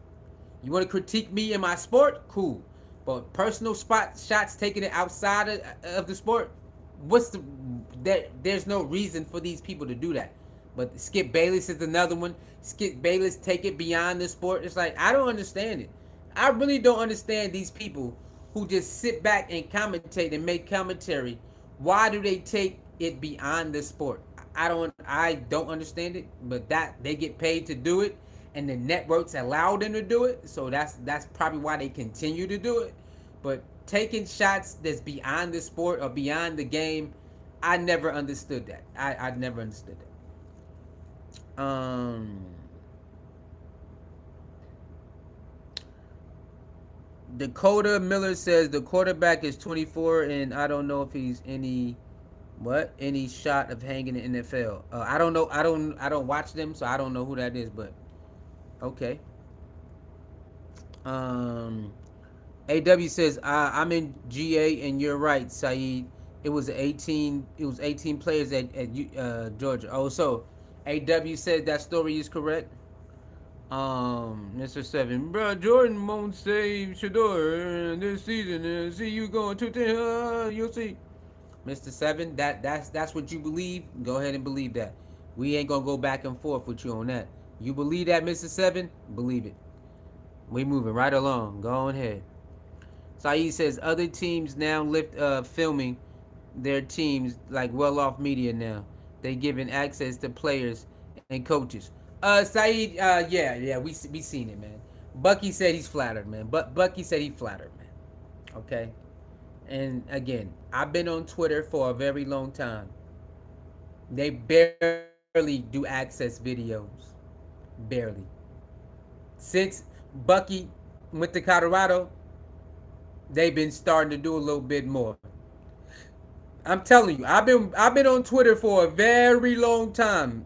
You want to critique me in my sport? Cool. But personal shots, taking it outside of the sport, there's no reason for these people to do that. But Skip Bayless is another one. Skip Bayless take it beyond the sport. It's like, I don't understand it. I really don't understand these people who just sit back and commentate and make commentary. Why do they take it beyond the sport? I don't understand it, but that they get paid to do it, and the networks allow them to do it. So that's probably why they continue to do it. But taking shots that's beyond the sport or beyond the game, I never understood that. I never understood that. Dakota Miller says the quarterback is 24 and I don't know if he's any shot of hanging in the NFL. I don't know. I don't watch them, so I don't know who that is. But okay. AW says I'm in GA and you're right, Saeed. It was 18 players at Georgia. Oh, so AW said that story is correct. Mr. Seven, bro, Jordan won't save Shador this season. See you going to 10. You'll see. Mr. Seven, that's what you believe. Go ahead and believe that. We ain't gonna go back and forth with you on that. You believe that, Mr. Seven? Believe it. We moving right along. Go ahead. Saeed says other teams now lift filming their teams like well-off media now. They giving access to players and coaches. Saeed, yeah, we seen it, man. Bucky said he's flattered, man. But Bucky said he flattered, man. Okay. And again, I've been on Twitter for a very long time. They barely do access videos. Barely. Since Bucky went to Colorado, they've been starting to do a little bit more. I'm telling you, I've been on Twitter for a very long time,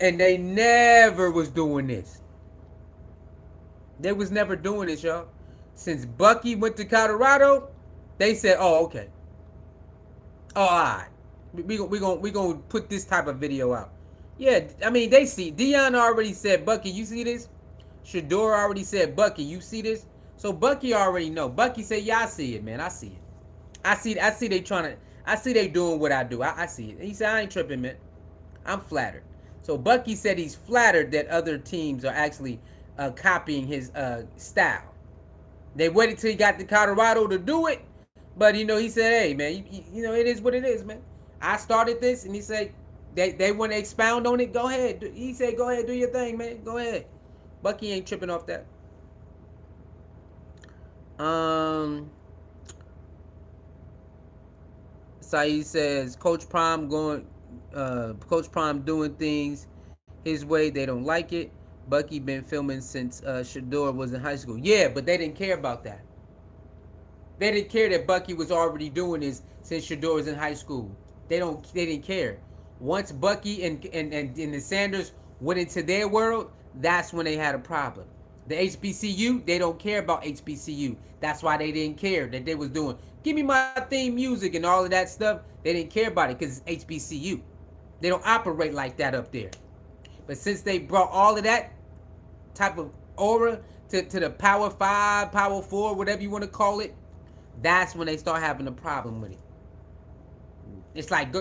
and they never was doing this. They was never doing this, y'all. Since Bucky went to Colorado, they said, "Oh, okay. Oh, all right. We gonna put this type of video out." Yeah, I mean they see. Deion already said, "Bucky, you see this?" Shador already said, "Bucky, you see this?" So Bucky already know. Bucky said, "Yeah, I see it, man. I see it. I see they trying to. I see they doing what I do. I see it." And he said, "I ain't tripping, man. I'm flattered." So Bucky said he's flattered that other teams are actually copying his style. They waited till he got to Colorado to do it, but he said, "Hey, man, it is what it is, man. I started this," and he said, "They want to expound on it. Go ahead." He said, "Go ahead, do your thing, man. Go ahead." Bucky ain't tripping off that. Saeed says Coach Prime doing things his way. They don't like it. Bucky been filming since Shador was in high school. Yeah, but they didn't care about that. They didn't care that Bucky was already doing this since Shador was in high school. They didn't care. Once Bucky and the Sanders went into their world, that's when they had a problem. The HBCU, they don't care about HBCU. That's why they didn't care that they was doing, "Give me my theme music" and all of that stuff. They didn't care about it because it's HBCU. They don't operate like that up there. But since they brought all of that type of aura to the Power 5, Power 4, whatever you want to call it, that's when they start having a problem with it. It's like,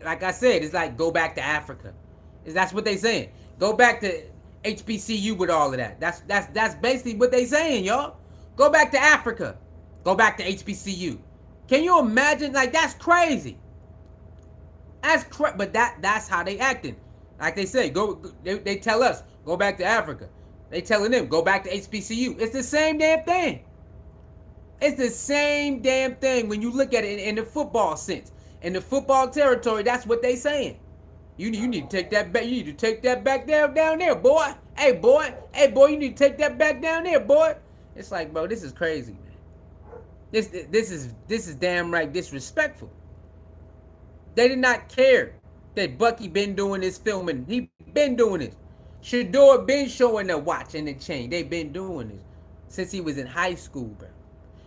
like I said, it's like go back to Africa. That's what they saying. Go back to HBCU with all of that. That's basically what they saying, y'all. Go back to Africa. Go back to HBCU. Can you imagine? Like, that's crazy. But that's how they acting. Like they say, they tell us, go back to Africa. They telling them, go back to HBCU. It's the same damn thing. It's the same damn thing when you look at it in the football sense. In the football territory, that's what they saying. You need to take that back. You need to take that back down there, boy. Hey, boy, you need to take that back down there, boy. It's like, bro, this is crazy, man. This is damn right disrespectful. They did not care that Bucky been doing this filming. He been doing this. Shador been showing the watch and the chain. They been doing this since he was in high school, bro.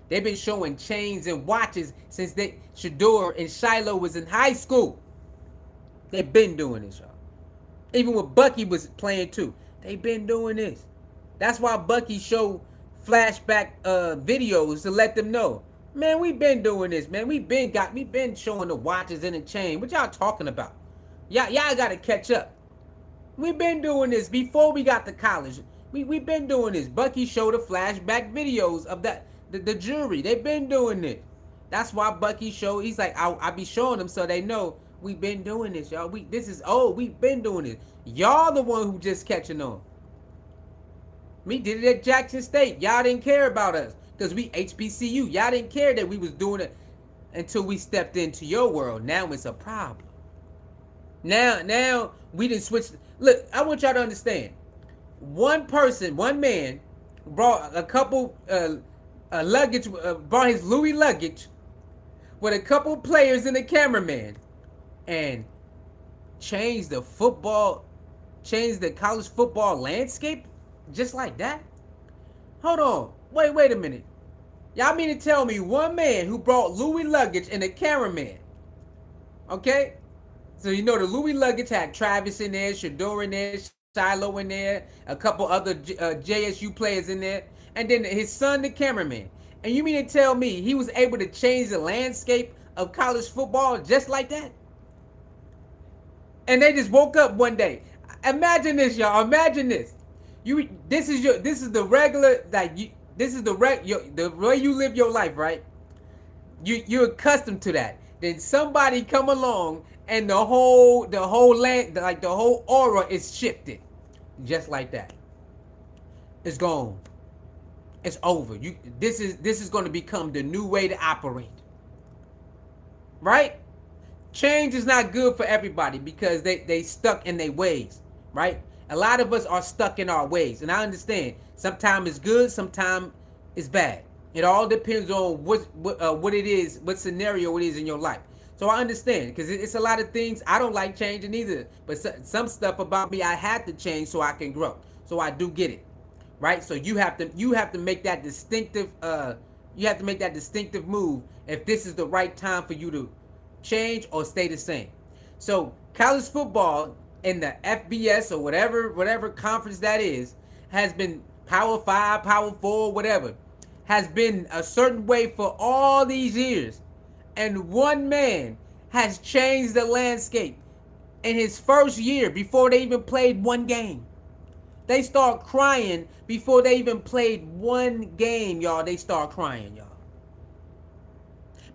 They've been showing chains and watches since Shador and Shiloh was in high school. They've been doing this, y'all. Even when Bucky was playing too, they've been doing this. That's why Bucky showed flashback videos to let them know, man, we been doing this, man. We been showing the watches and the chain. What y'all talking about? Y'all gotta catch up. We been doing this before we got to college. We been doing this. Bucky showed the flashback videos of the jury. They've been doing this. That's why Bucky showed. He's like, I be showing them so they know we been doing this, y'all. We've been doing this. Y'all the one who just catching on. We did it at Jackson State. Y'all didn't care about us because we HBCU. Y'all didn't care that we was doing it until we stepped into your world. Now it's a problem. Now we didn't switch. Look, I want y'all to understand. One man brought a couple luggage, brought his Louis luggage with a couple players and a cameraman, and changed the college football landscape just like that. Hold on, wait a minute. Y'all mean to tell me one man who brought Louis luggage and a cameraman, okay? So the Louis luggage had Travis in there, Shador in there, Shiloh in there, a couple other JSU players in there, and then his son, the cameraman. And you mean to tell me he was able to change the landscape of college football just like that? And they just woke up one day. Imagine this, y'all. Imagine this. This is the regular, like this is the way you live your life, right? You're accustomed to that. Then somebody come along and the whole land, like the whole aura is shifted, just like that. It's gone. It's over. This is going to become the new way to operate, right? Change is not good for everybody because they stuck in their ways, right? A lot of us are stuck in our ways, and I understand. Sometimes it's good, sometimes it's bad. It all depends on what it is, what scenario it is in your life. So I understand because it's a lot of things I don't like changing either. But some stuff about me I had to change so I can grow. So I do get it, right? So you have to make that distinctive move if this is the right time for you to change or stay the same. So college football in the FBS or whatever conference that is has been Power 5, Power 4, whatever, has been a certain way for all these years. And one man has changed the landscape in his first year before they even played one game. They start crying before they even played one game, y'all. They start crying, y'all.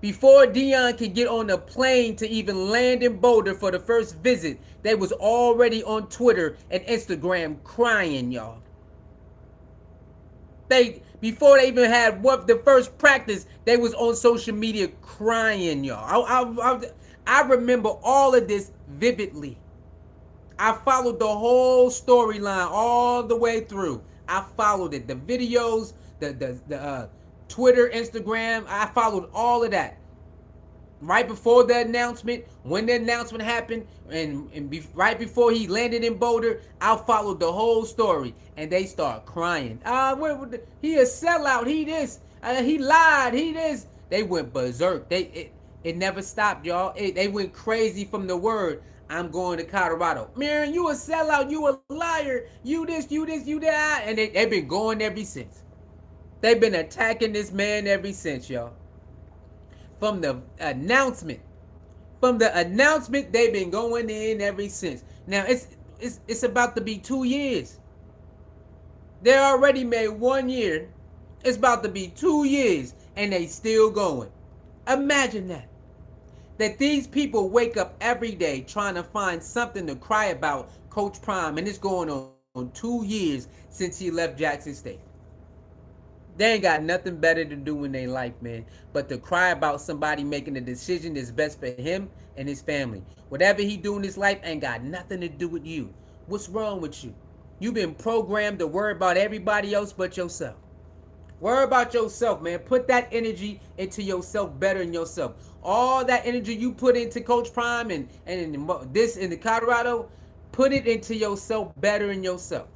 Before Deion could get on a plane to even land in Boulder for the first visit, they was already on Twitter and Instagram crying, y'all. Before they even had the first practice, they was on social media crying, y'all. I remember all of this vividly. I followed the whole storyline all the way through. I followed it. The videos, the Twitter, Instagram, I followed all of that. Right before the announcement, when the announcement happened, right before he landed in Boulder, I followed the whole story. And they start crying. He a sellout. He this. He lied. He this. They went berserk. It never stopped, y'all. They went crazy from the word, I'm going to Colorado. Man, you a sellout. You a liar. You this, you that. And they've been going ever since. They've been attacking this man ever since, y'all. From the announcement, they've been going in ever since. Now it's about to be 2 years. They already made 1 year. It's about to be 2 years, and they still going. Imagine that. That these people wake up every day trying to find something to cry about Coach Prime, and it's going on 2 years since he left Jackson State. They ain't got nothing better to do in their life, man, but to cry about somebody making a decision that's best for him and his family. Whatever he do in his life ain't got nothing to do with you. What's wrong with you? You've been programmed to worry about everybody else but yourself. Worry about yourself, man. Put that energy into yourself, better in yourself. All that energy you put into Coach Prime and this in the Colorado, put it into yourself, better in yourself.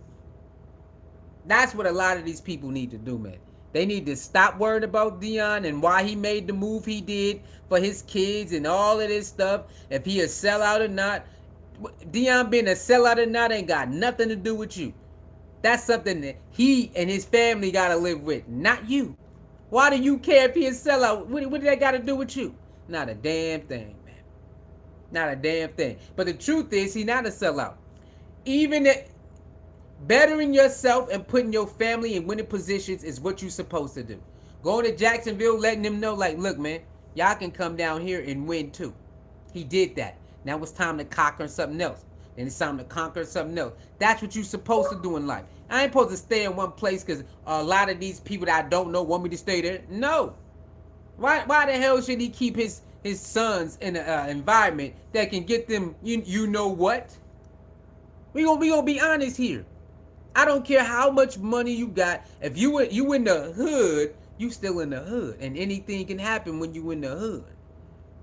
That's what a lot of these people need to do, man. They need to stop worrying about Deion and why he made the move he did for his kids and all of this stuff. If he a sellout or not. Deion being a sellout or not ain't got nothing to do with you. That's something that he and his family got to live with, not you. Why do you care if he a sellout? What do that got to do with you? Not a damn thing, man. Not a damn thing. But the truth is, he's not a sellout. Even bettering yourself and putting your family in winning positions is what you're supposed to do. Going to Jacksonville, letting them know, like, look, man, y'all can come down here and win too. He did that. Now it's time to conquer something else. Then it's time to conquer something else. That's what you're supposed to do in life. I ain't supposed to stay in one place because a lot of these people that I don't know want me to stay there. No. Why the hell should he keep his sons in an environment that can get them, you know what? We gonna be honest here. I don't care how much money you got. If you in the hood, you still in the hood. And anything can happen when you in the hood.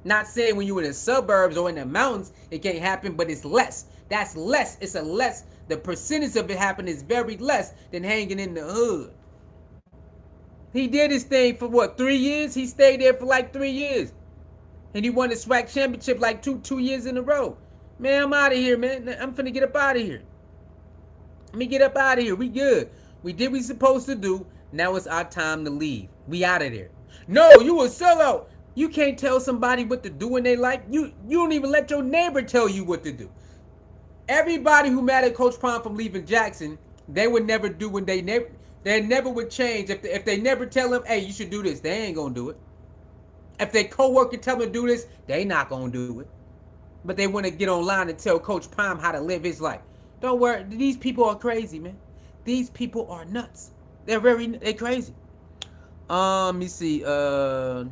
Not saying when you in the suburbs or in the mountains, it can't happen, but it's less. That's less. It's a less. The percentage of it happening is very less than hanging in the hood. He did his thing for what, 3 years? He stayed there for like 3 years. And he won the SWAC championship like two years in a row. Man, I'm out of here, man. I'm finna get up out of here. Let me get up out of here. We good. We did what we supposed to do. Now it's our time to leave. We out of there. No, you a sellout. You can't tell somebody what to do in their life. You don't even let your neighbor tell you what to do. Everybody who mad at Coach Prime from leaving Jackson, they would never do when they never would change if they never tell him, hey, you should do this. They ain't gonna do it. If their coworker tell them to do this, they not gonna do it. But they want to get online and tell Coach Prime how to live his life. Don't worry, these people are crazy, man. These people are nuts. They're crazy. Let me see. Let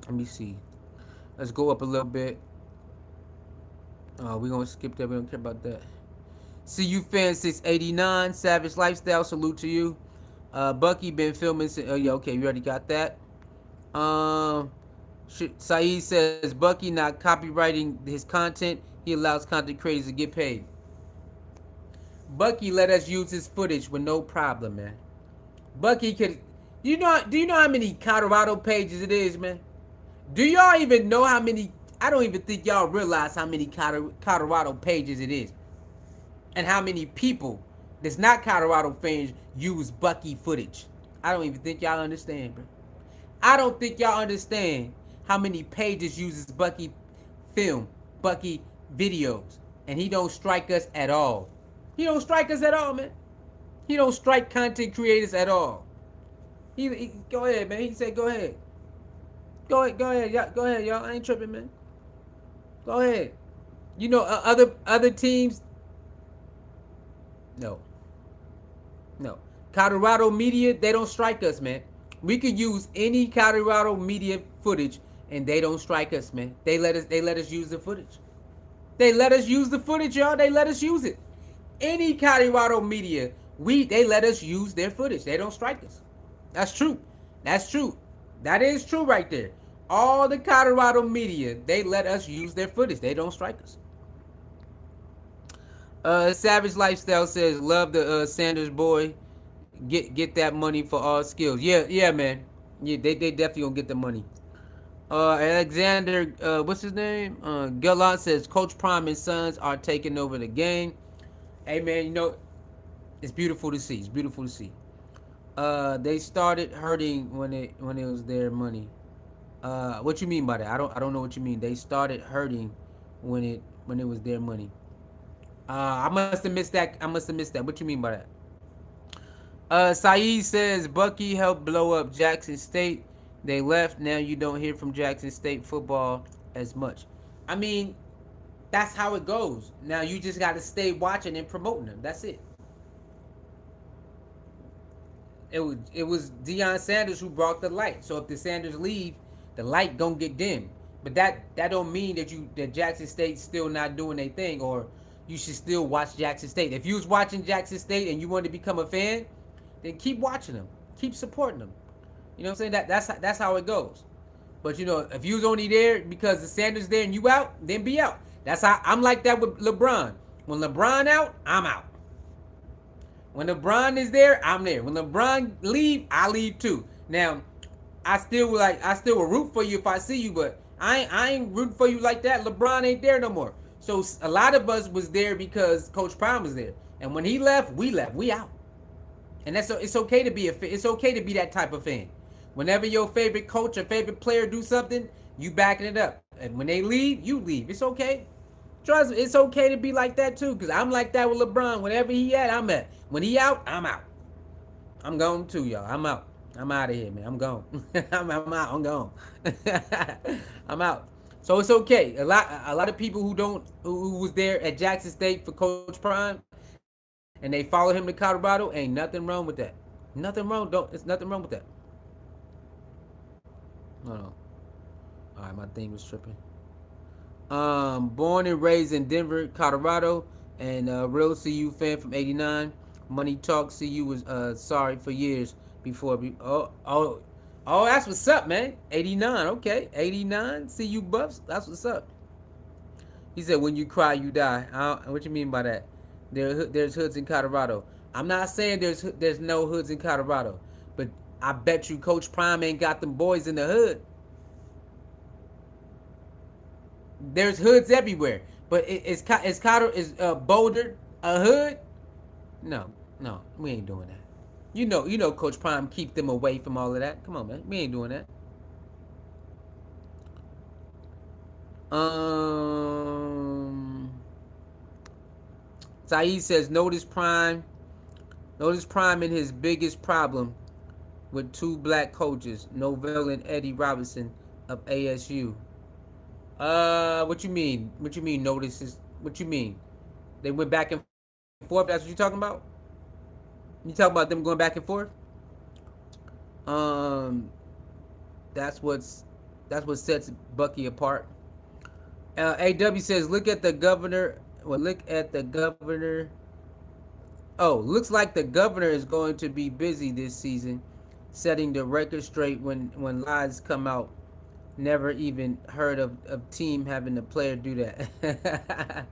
me see. Let's go up a little bit. We're gonna skip that. We don't care about that. See you fan 689. Savage Lifestyle. Salute to you. Bucky been filming. Yeah, okay, you already got that. Saeed says Bucky not copywriting his content. He allows content creators to get paid. Bucky let us use his footage with no problem, man. Bucky could. Do you know how many Colorado pages it is, man? Do y'all even know how many? I don't even think y'all realize how many Colorado pages it is, and how many people that's not Colorado fans use Bucky footage. I don't even think y'all understand, bro. I don't think y'all understand how many pages uses Bucky film, Bucky videos, and he don't strike us at all. He don't strike us at all, man. He don't strike content creators at all. He go ahead, man. He said, go ahead. Go ahead, y'all. Go ahead, y'all. I ain't tripping, man. Go ahead. You know, other teams. No. Colorado media, they don't strike us, man. We could use any Colorado media footage, and they don't strike us, man. They let us use the footage. They let us use the footage, y'all. They let us use it. Any Colorado media, they let us use their footage. They don't strike us. That's true. That's true. That is true right there. All the Colorado media, they let us use their footage. They don't strike us. Savage Lifestyle says, love the Sanders boy. Get that money for all skills. Yeah, man. Yeah, they definitely gonna get the money. Alexander, what's his name? Gallant says, Coach Prime and Sons are taking over the game. Hey, man, you know, it's beautiful to see. It's beautiful to see. They started hurting when it was their money. What you mean by that? I don't know what you mean. They started hurting when it was their money. I must have missed that. What you mean by that? Saeed says Bucky helped blow up Jackson State. They left. Now you don't hear from Jackson State football as much. I mean, that's how it goes. Now you just got to stay watching and promoting them. That's it. It was Deion Sanders who brought the light. So if the Sanders leave, the light gonna get dim. But that don't mean that Jackson State's still not doing their thing, or you should still watch Jackson State. If you was watching Jackson State and you wanted to become a fan, then keep watching them, keep supporting them. You know what I'm saying? That's how it goes. But you know, if you was only there because the Sanders there and you out, then be out. That's how I'm like that with LeBron. When LeBron out, I'm out. When LeBron is there, I'm there. When LeBron leave, I leave too. Now, I still will root for you if I see you, but I ain't rooting for you like that. LeBron ain't there no more. So a lot of us was there because Coach Prime was there, and when he left, we out. And it's okay to be it's okay to be that type of fan. Whenever your favorite coach or favorite player do something, you backing it up, and when they leave, you leave. It's okay. Trust me, it's okay to be like that too, because I'm like that with LeBron. Whenever he at, I'm at. When he out, I'm out. I'm gone too, y'all. I'm out. I'm out of here, man. I'm gone. I'm out. I'm gone. I'm out. So it's okay. A lot of people who was there at Jackson State for Coach Prime, and they followed him to Colorado. Ain't nothing wrong with that. Nothing wrong. It's nothing wrong with that. No. All right, my thing was tripping. Born and raised in Denver, Colorado, and real CU fan from '89. Money Talk CU was sorry for years before. That's what's up, man. '89, okay, '89 CU Buffs. That's what's up. He said, "When you cry, you die." What you mean by that? There's hoods in Colorado. I'm not saying there's no hoods in Colorado, but I bet you Coach Prime ain't got them boys in the hood. There's hoods everywhere, but is Boulder a hood? No, no, we ain't doing that. You know, Coach Prime keep them away from all of that. Come on, man, we ain't doing that. Um, Saeed says Notice Prime in his biggest problem with two black coaches, Novell and Eddie Robinson of ASU. What you mean? What you mean? Notices? What you mean? They went back and forth. That's what you talking about? You talking about them going back and forth? Um, that's what's that's what sets Bucky apart. AW says, look at the governor. Well, look at the governor. Oh, looks like the governor is going to be busy this season, setting the record straight when lies come out. Never even heard of team having a player do that.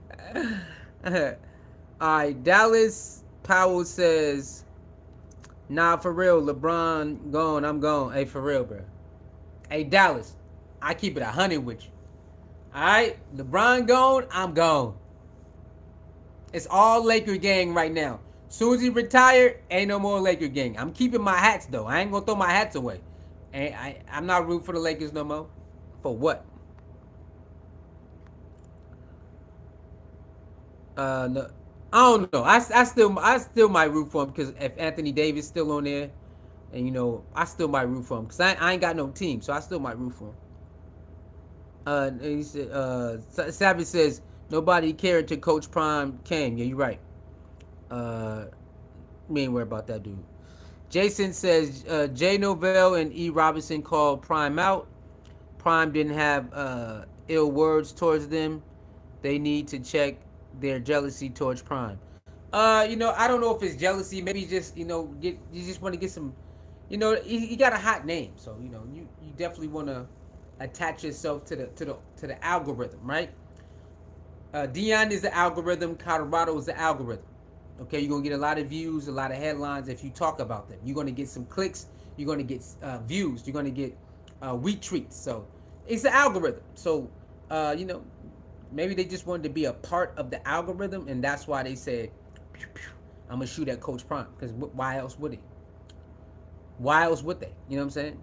All right, Dallas Powell says, nah, for real, LeBron gone, I'm gone. Hey, for real, bro. Hey, Dallas, I keep it 100 with you. All right, LeBron gone, I'm gone. It's all Laker gang right now. Soon as he retired, ain't no more Laker gang. I'm keeping my hats though. I ain't gonna throw my hats away. I'm not rooting for the Lakers no more. For what? No, I don't know. I still might root for him because if Anthony Davis still on there, and you know, I still might root for him because I ain't got no team, so I still might root for him. He said, Savage says nobody cared till Coach Prime came. Yeah, you're right. Uh, we ain't worried about that dude. Jason says Jay Novell and E. Robinson called Prime out. Prime didn't have ill words towards them. They need to check their jealousy towards Prime. You know, I don't know if it's jealousy. Maybe just you just want to get some. You know, he got a hot name, so you know you definitely want to attach yourself to the algorithm, right? Deion is the algorithm. Colorado is the algorithm. Okay, you're gonna get a lot of views, a lot of headlines if you talk about them. You're gonna get some clicks. You're gonna get views. You're gonna get retweets. So it's the algorithm. So you know, maybe they just wanted to be a part of the algorithm, and that's why they said, "I'm gonna shoot at Coach Prime." Because why else would he? Why else would they? You know what I'm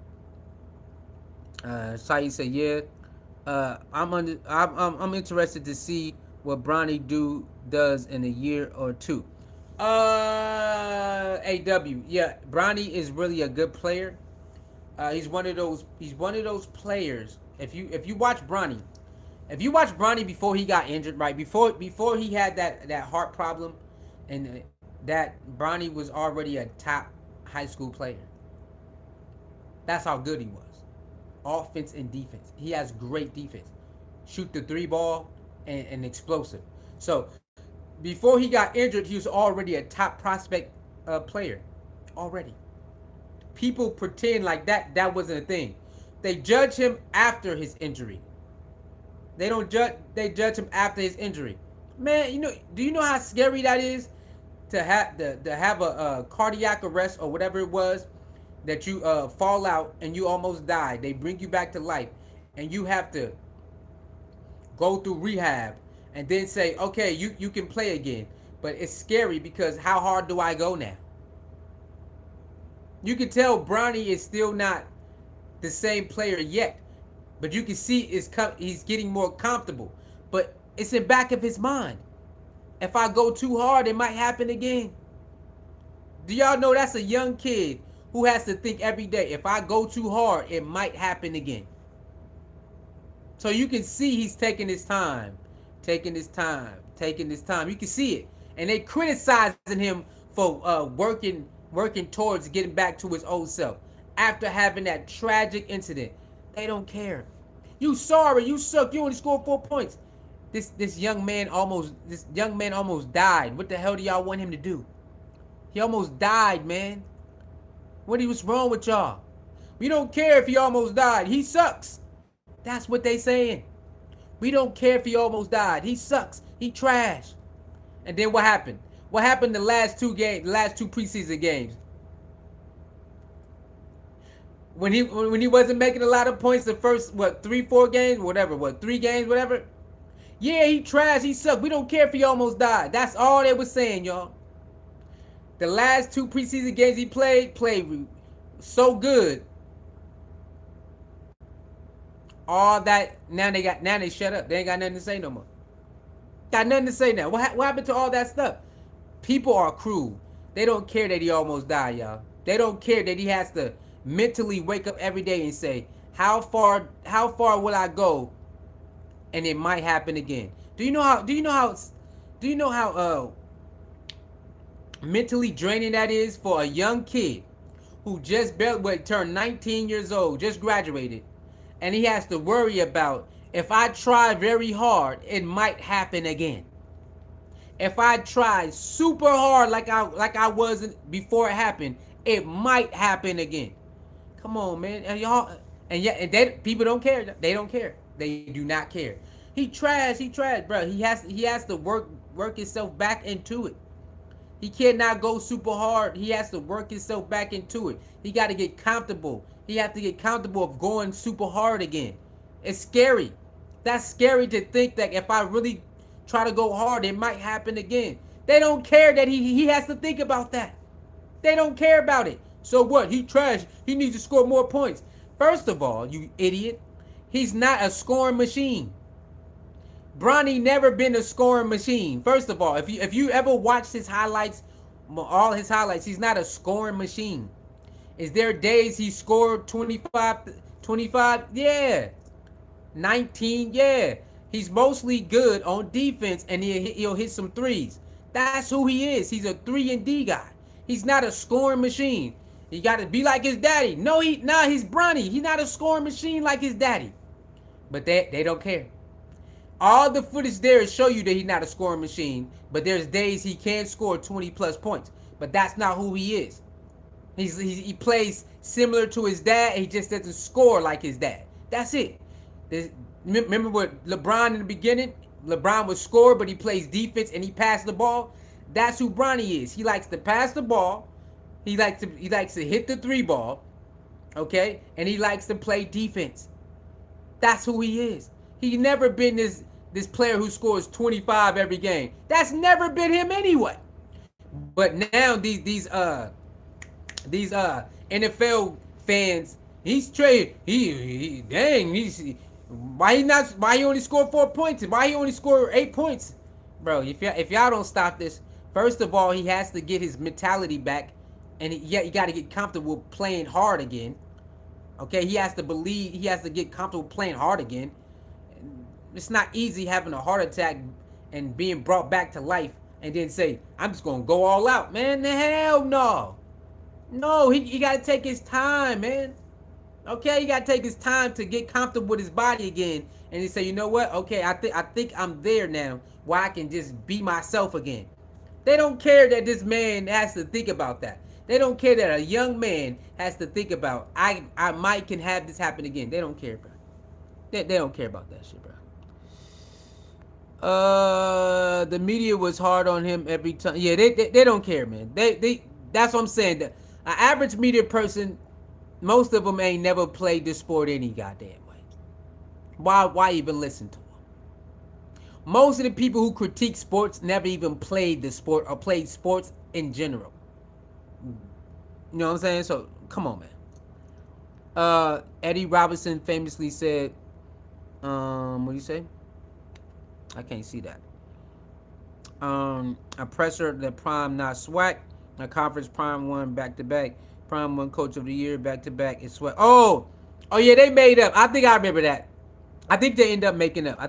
saying? Saeed said, "Yeah, I'm interested to see what Bronny does in a year or two." AW, yeah, Bronny is really a good player. He's one of those. He's one of those players. If you watch Bronny, if you watch Bronny before he got injured, right before he had that heart problem, and that Bronny was already a top high school player. That's how good he was. Offense and defense. He has great defense. Shoot the three ball and explosive. So before he got injured, he was already a top prospect player. Already. People pretend like that wasn't a thing. They judge him after his injury. They don't judge. They judge him after his injury. Man, do you know how scary that is to have a cardiac arrest or whatever it was, that you fall out and you almost die. They bring you back to life, and you have to go through rehab and then say, okay, you can play again. But it's scary because how hard do I go now? You can tell Bronny is still not the same player yet, but you can see he's getting more comfortable. But it's in back of his mind. If I go too hard, it might happen again. Do y'all know that's a young kid who has to think every day, if I go too hard, it might happen again. So you can see he's taking his time. You can see it. And they criticizing him for working towards getting back to his old self after having that tragic incident. They don't care. You sorry, you suck, you only scored 4 points. This young man almost died. What the hell do y'all want him to do? He almost died, man. What's wrong with y'all? We don't care if he almost died. He sucks. That's what they saying. We don't care if he almost died. He sucks. He trash. And then what happened? What happened the last two preseason games? When he wasn't making a lot of points the first 3-4 games, whatever, 3 games, whatever. Yeah, he trash. He sucked. We don't care if he almost died. That's all they were saying, y'all. The last 2 preseason games he played so good. All that now they shut up. They ain't got nothing to say no more. Got nothing to say now. What happened to all that stuff? People are cruel. They don't care that he almost died, y'all. They don't care that he has to mentally wake up every day and say, how far will I go? And it might happen again. Do you know how mentally draining that is for a young kid who just turned 19 years old, just graduated, and he has to worry about, if I try very hard, it might happen again. If I try super hard like I wasn't before it happened, it might happen again. Come on, man. And y'all, and people don't care. They don't care. They do not care. He trash, bro. He has to work himself back into it. He cannot go super hard. He has to work himself back into it. He got to get comfortable. He has to get comfortable of going super hard again. It's scary. That's scary to think that if I really try to go hard, it might happen again. They don't care that he has to think about that. They don't care about it. So what? He trash. He needs to score more points. First of all, you idiot, he's not a scoring machine. Bronny never been a scoring machine. First of all, if you ever watched his highlights, all his highlights, he's not a scoring machine. Is there days he scored 25? Yeah. 19? Yeah. He's mostly good on defense, and he'll hit some threes. That's who he is. He's a 3-and-D guy. He's not a scoring machine. He got to be like his daddy. No, he's Bronny. He's not a scoring machine like his daddy. But they don't care. All the footage there is show you that he's not a scoring machine, but there's days he can score 20+ points. But that's not who he is. He plays similar to his dad. He just doesn't score like his dad. That's it. Remember what LeBron in the beginning? LeBron would score, but he plays defense and he passed the ball. That's who Bronny is. He likes to pass the ball. He likes to hit the 3 ball. Okay? And he likes to play defense. That's who he is. He never been this player who scores 25 every game. That's never been him anyway. But now these NFL fans, he's trade. Why he only scored 4 points? Why he only scored 8 points? Bro, if y'all don't stop this, first of all, he has to get his mentality back, and you got to get comfortable playing hard again. Okay, he has to get comfortable playing hard again. It's not easy having a heart attack and being brought back to life and then say, I'm just going to go all out. Man, hell no. No, he got to take his time, man. Okay, he got to take his time to get comfortable with his body again. And he say, you know what? Okay, I think I'm there now where I can just be myself again. They don't care that this man has to think about that. They don't care that a young man has to think about, I might can have this happen again. They don't care, bro. They don't care about that shit, bro. The media was hard on him every time. Yeah, they don't care, man. That's what I'm saying. An average media person, most of them ain't never played this sport any goddamn way. Why even listen to them? Most of the people who critique sports never even played the sport or played sports in general. You know what I'm saying? So come on, man. Eddie Robinson famously said, what do you say? I can't see that. A presser that Prime not swag. A conference Prime won back-to-back. Prime won Coach of the Year back-to-back. It's swag. Oh yeah, they made up. I think I remember that. I think they end up making up.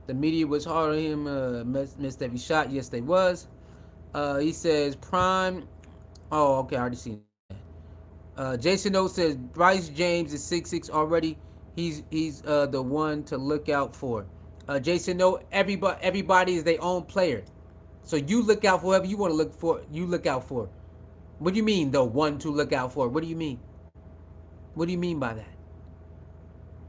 The media was hard on him. Missed every shot. Yes, they was. He says Prime. Oh, okay, I already seen that. Jason O says Bryce James is 6'6" already. He's the one to look out for. Jason O, everybody is their own player. So you look out for whoever you want to look for. You look out for. What do you mean the one to look out for? What do you mean? What do you mean by that?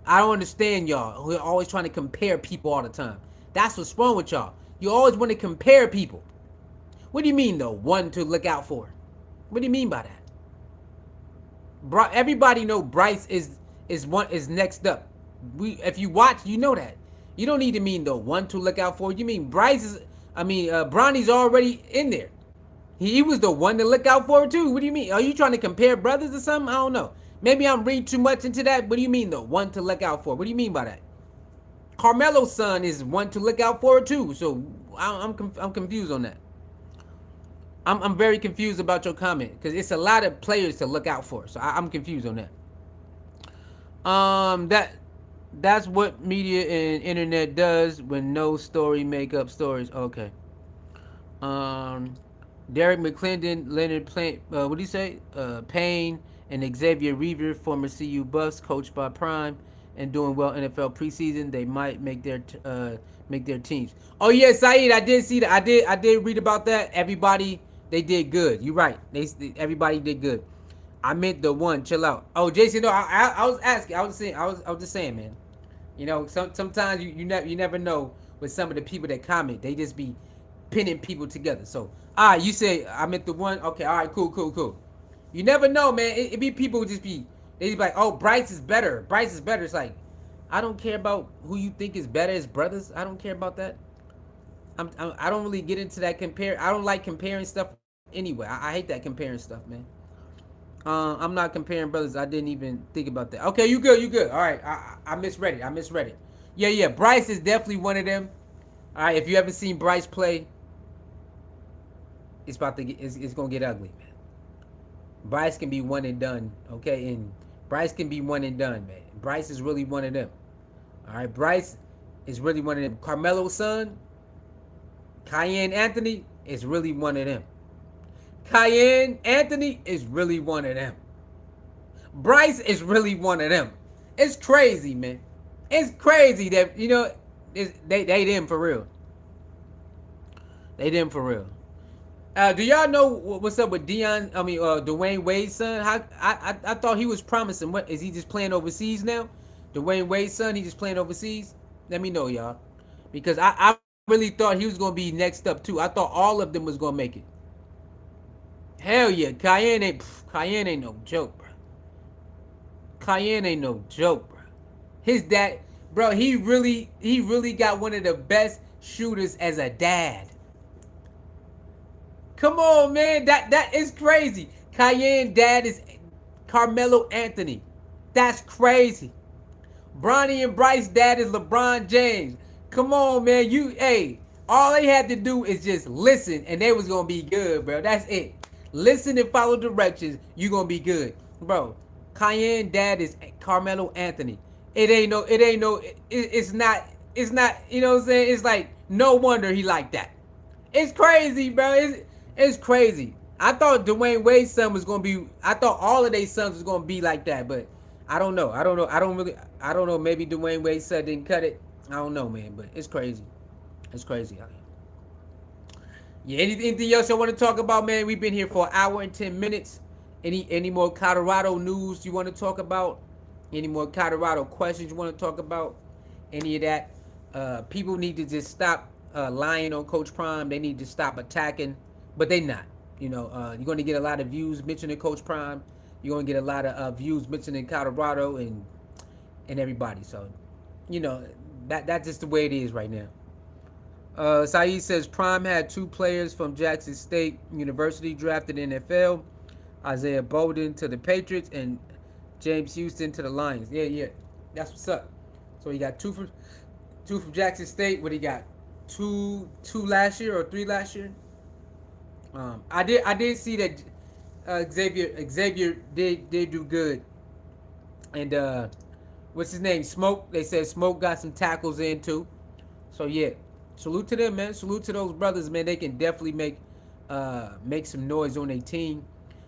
I don't understand y'all. We're always trying to compare people all the time. That's what's wrong with y'all. You always want to compare people. What do you mean the one to look out for? What do you mean by that? Everybody know Bryce is next up. If you watch, you know that. You don't need to mean the one to look out for. You mean Bryce is I mean, Bronny's already in there. He was the one to look out for too. What do you mean? Are you trying to compare brothers or something? I don't know. Maybe I'm reading too much into that. What do you mean the one to look out for? What do you mean by that? Carmelo's son is one to look out for too. So I'm confused on that. I'm very confused about your comment because it's a lot of players to look out for. So I'm confused on that. That's what media and internet does when no story make up stories. Okay. Um, Derek McClendon, Leonard Plant, what do you say? Payne and Xavier Reaver, former CU Buffs, coached by Prime and doing well NFL preseason. They might make their teams. Oh yeah, Saeed, I did see that. I did read about that. Everybody they did good. You're right. Everybody did good. I meant the one. Chill out. Oh, Jason, no, I was asking. I was just saying, man. You know, sometimes you never know with some of the people that comment. They just be pinning people together. So, you say I meant the one. Okay, all right, cool. You never know, man. It be people who just be they just be like, oh, Bryce is better. Bryce is better. It's like I don't care about who you think is better as brothers. I don't care about that. I don't really get into that compare. I don't like comparing stuff anyway. I hate that comparing stuff, man. I'm not comparing brothers. I didn't even think about that. Okay, you good. You good. All right. I misread it. I misread it. Yeah. Bryce is definitely one of them. All right. If you ever seen Bryce play, it's gonna get ugly, man. Bryce can be one and done. Okay, and Bryce can be one and done, man. Bryce is really one of them. All right. Bryce is really one of them. Carmelo's son, Cayenne Anthony, is really one of them. Cayenne Anthony is really one of them. Bryce is really one of them. It's crazy, man. It's crazy that they them for real. They them for real. Do y'all know what's up with Deion? I mean, Dwayne Wade's son. I thought he was promising. What is he just playing overseas now? Dwayne Wade's son. He just playing overseas. Let me know, y'all, because I really thought he was gonna be next up too. I thought all of them was gonna make it. Hell yeah, Cayenne ain't no joke, bro. Cayenne ain't no joke, bro. His dad, bro, he really got one of the best shooters as a dad. Come on, man, that is crazy. Cayenne dad is Carmelo Anthony. That's crazy. Bronny and Bryce dad is LeBron James. Come on, man. All they had to do is just listen and they was gonna be good, bro. That's it. Listen and follow directions. You gonna be good, bro. Cayenne dad is Carmelo Anthony. It's not. You know what I'm saying? It's like no wonder he like that. It's crazy, bro. It's crazy. I thought Dwayne Wade's son was gonna be. I thought all of their sons was gonna be like that, but I don't know. I don't know. Maybe Dwayne Wade's son didn't cut it. I don't know, man. But it's crazy. It's crazy out here. Yeah. Anything else you want to talk about, man? We've been here for an hour and 10 minutes. Any more Colorado news you want to talk about? Any more Colorado questions you want to talk about? Any of that? People need to just stop lying on Coach Prime. They need to stop attacking, but they not. You're going to get a lot of views mentioning Coach Prime. You're going to get a lot of views mentioning Colorado and everybody. So, that's just the way it is right now. Saeed says Prime had two players from Jackson State University drafted in NFL. Isaiah Bolden to the Patriots and James Houston to the Lions. Yeah. That's what's up. So he got two from Jackson State. What he got? Two last year or three last year? I did see that Xavier did do good. And what's his name? Smoke. They said Smoke got some tackles in too. So yeah. Salute to them, man. Salute to those brothers, man. They can definitely make some noise on their team.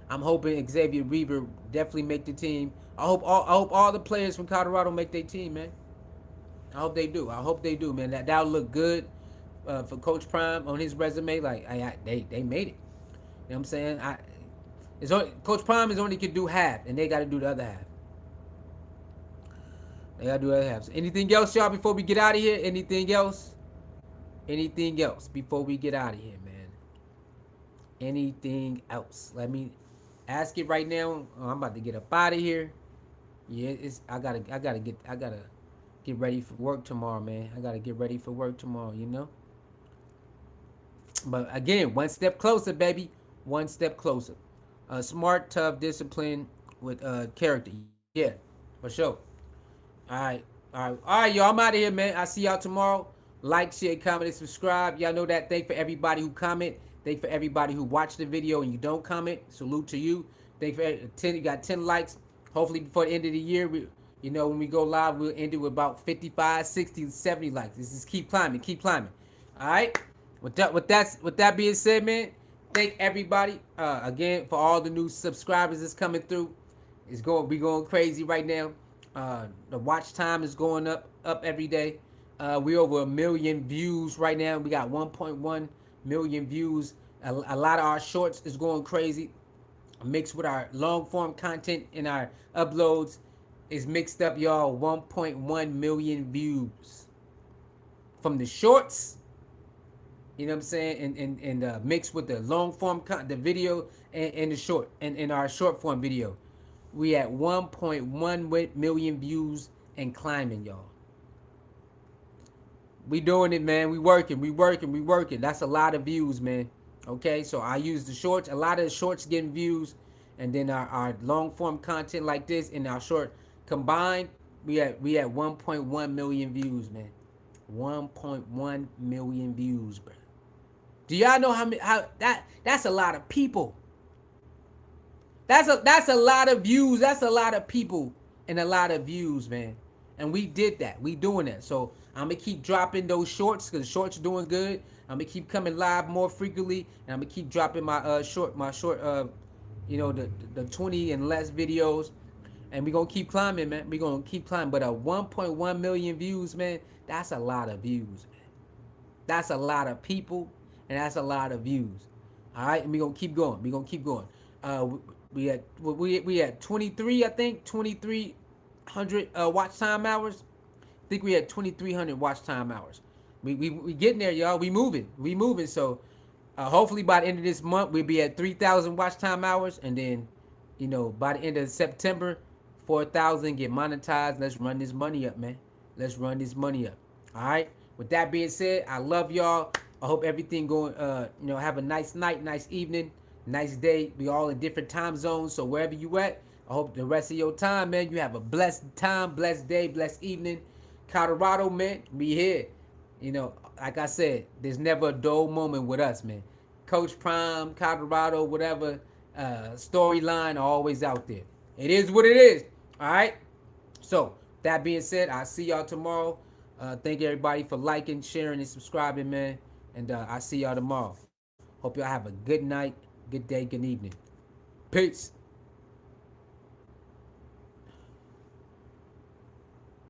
I'm hoping Xavier Reaver definitely make the team. I hope all the players from Colorado make their team, man. I hope they do, man. That'll look good for Coach Prime on his resume. Like they made it. You know what I'm saying? Coach Prime is only can do half, and they got to do the other half. They got to do the other half. So anything else, y'all, before we get out of here? Anything else? Anything else before we get out of here, man? Anything else? Let me ask it right now. Oh, I'm about to get up out of here. Yeah, I gotta get ready for work tomorrow, man. I gotta get ready for work tomorrow. But again, one step closer, baby. One step closer. Smart, tough, discipline with character. Yeah, for sure. All right, all right, y'all. I'm out of here, man. I see y'all tomorrow. Like, share, comment, and subscribe. Y'all know that. Thank for everybody who comment. Thank for everybody who watch the video and you don't comment. Salute to you. Thank for 10. You got 10 likes. Hopefully before the end of the year, when we go live, we'll end it with about 55, 60, 70 likes. This is keep climbing, keep climbing. All right. With that being said, man, thank everybody again for all the new subscribers that's coming through. It's going be going crazy right now. The watch time is going up every day. We over 1 million views right now. We got 1.1 million views. A lot of our shorts is going crazy. Mixed with our long form content in our uploads is mixed up, y'all. 1.1 million views from the shorts. You know what I'm saying? And mixed with the long form the video and the short and in our short form video. We at 1.1 million views and climbing, y'all. We doing it, man. We working, we working, we working. That's a lot of views, man. Okay, so I use the shorts. A lot of the shorts getting views, and then our long form content like this and our short combined, we at 1.1 million views, man. 1.1 million views, bro. Do y'all know that's a lot of people. That's a lot of views. That's a lot of people and a lot of views, man. And we did that. We doing that. So I'm gonna keep dropping those shorts because shorts doing good. I'm gonna keep coming live more frequently, and I'm gonna keep dropping my short the 20 and less videos, and we gonna keep climbing, man. We gonna keep climbing. But 1.1 million views, man, that's a lot of views, man. That's a lot of people, and that's a lot of views. All right, and we gonna keep going. We gonna keep going. We had 23, I think 2,300 watch time hours. I think we had 2,300 watch time hours. We getting there, y'all. We moving. We moving. So hopefully by the end of this month we'll be at 3,000 watch time hours, and then by the end of September, 4,000 get monetized. Let's run this money up, man. Let's run this money up. All right. With that being said, I love y'all. I hope everything going. Have a nice night, nice evening, nice day. We all in different time zones, so wherever you at, I hope the rest of your time, man, you have a blessed time, blessed day, blessed evening. Colorado, man, we here. Like I said, there's never a dull moment with us, man. Coach Prime, Colorado, whatever storyline, always out there. It is what it is. All right. So that being said, I'll see y'all tomorrow. Thank everybody for liking, sharing, and subscribing, man. And I'll see y'all tomorrow. Hope y'all have a good night, good day, good evening. Peace.